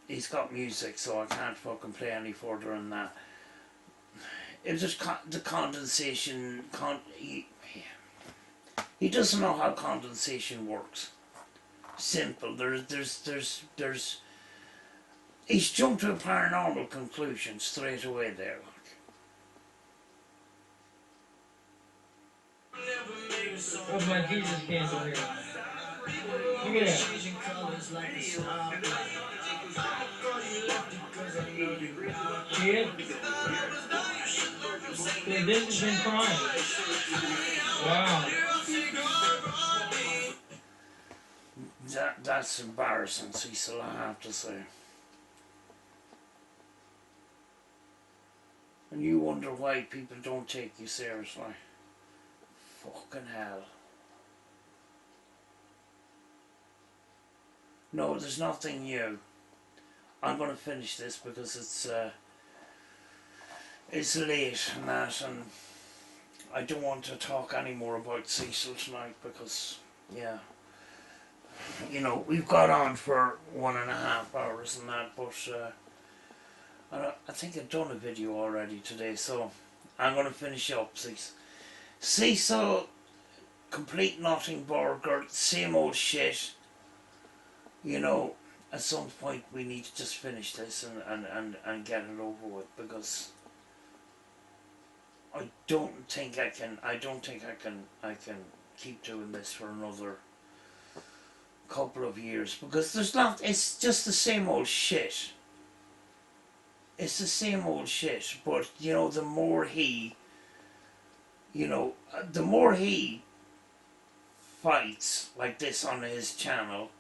He's got music, so I can't fucking play any further than that. It was just the condensation. He doesn't know how condensation works. Simple. He's jumped to a paranormal conclusion straight away there. Of my Jesus candle here. Look at that. See it? Dude, this has been crying. Wow. That's embarrassing, Cecil, I have to say. And you wonder why people don't take you seriously. Fucking hell. No, there's nothing new. I'm going to finish this because it's late and that, and I don't want to talk any more about Cecil tonight because, yeah, you know, we've got on for 1.5 hours and that, but I think I've done a video already today, so I'm going to finish up. Cecil, complete nothing burger, same old shit. You know, at some point we need to just finish this and get it over with, because I don't think I can keep doing this for another couple of years, because it's just the same old shit. It's the same old shit, but you know, the more he fights like this on his channel,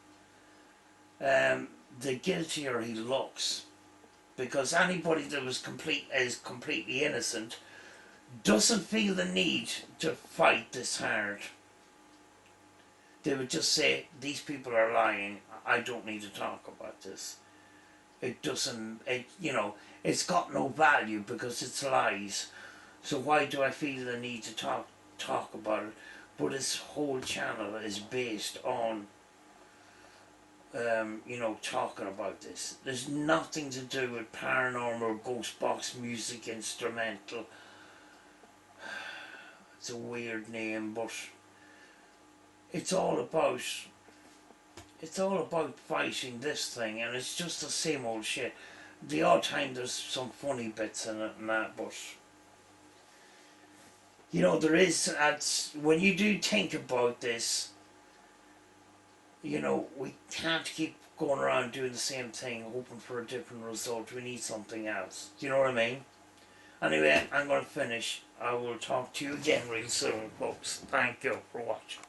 the guiltier he looks, because anybody that is completely innocent doesn't feel the need to fight this hard. They would just say, these people are lying, I don't need to talk about this. It's got no value because it's lies, so why do I feel the need to talk about it? But his whole channel is based on talking about this. There's nothing to do with paranormal, ghost box, music, instrumental. It's a weird name, but it's all about fighting this thing, and it's just the same old shit. The odd time there's some funny bits in it and that, but you know, there is, when you do think about this, you know, we can't keep going around doing the same thing, hoping for a different result. We need something else. Do you know what I mean? Anyway, I'm going to finish. I will talk to you again real soon, folks. Thank you for watching.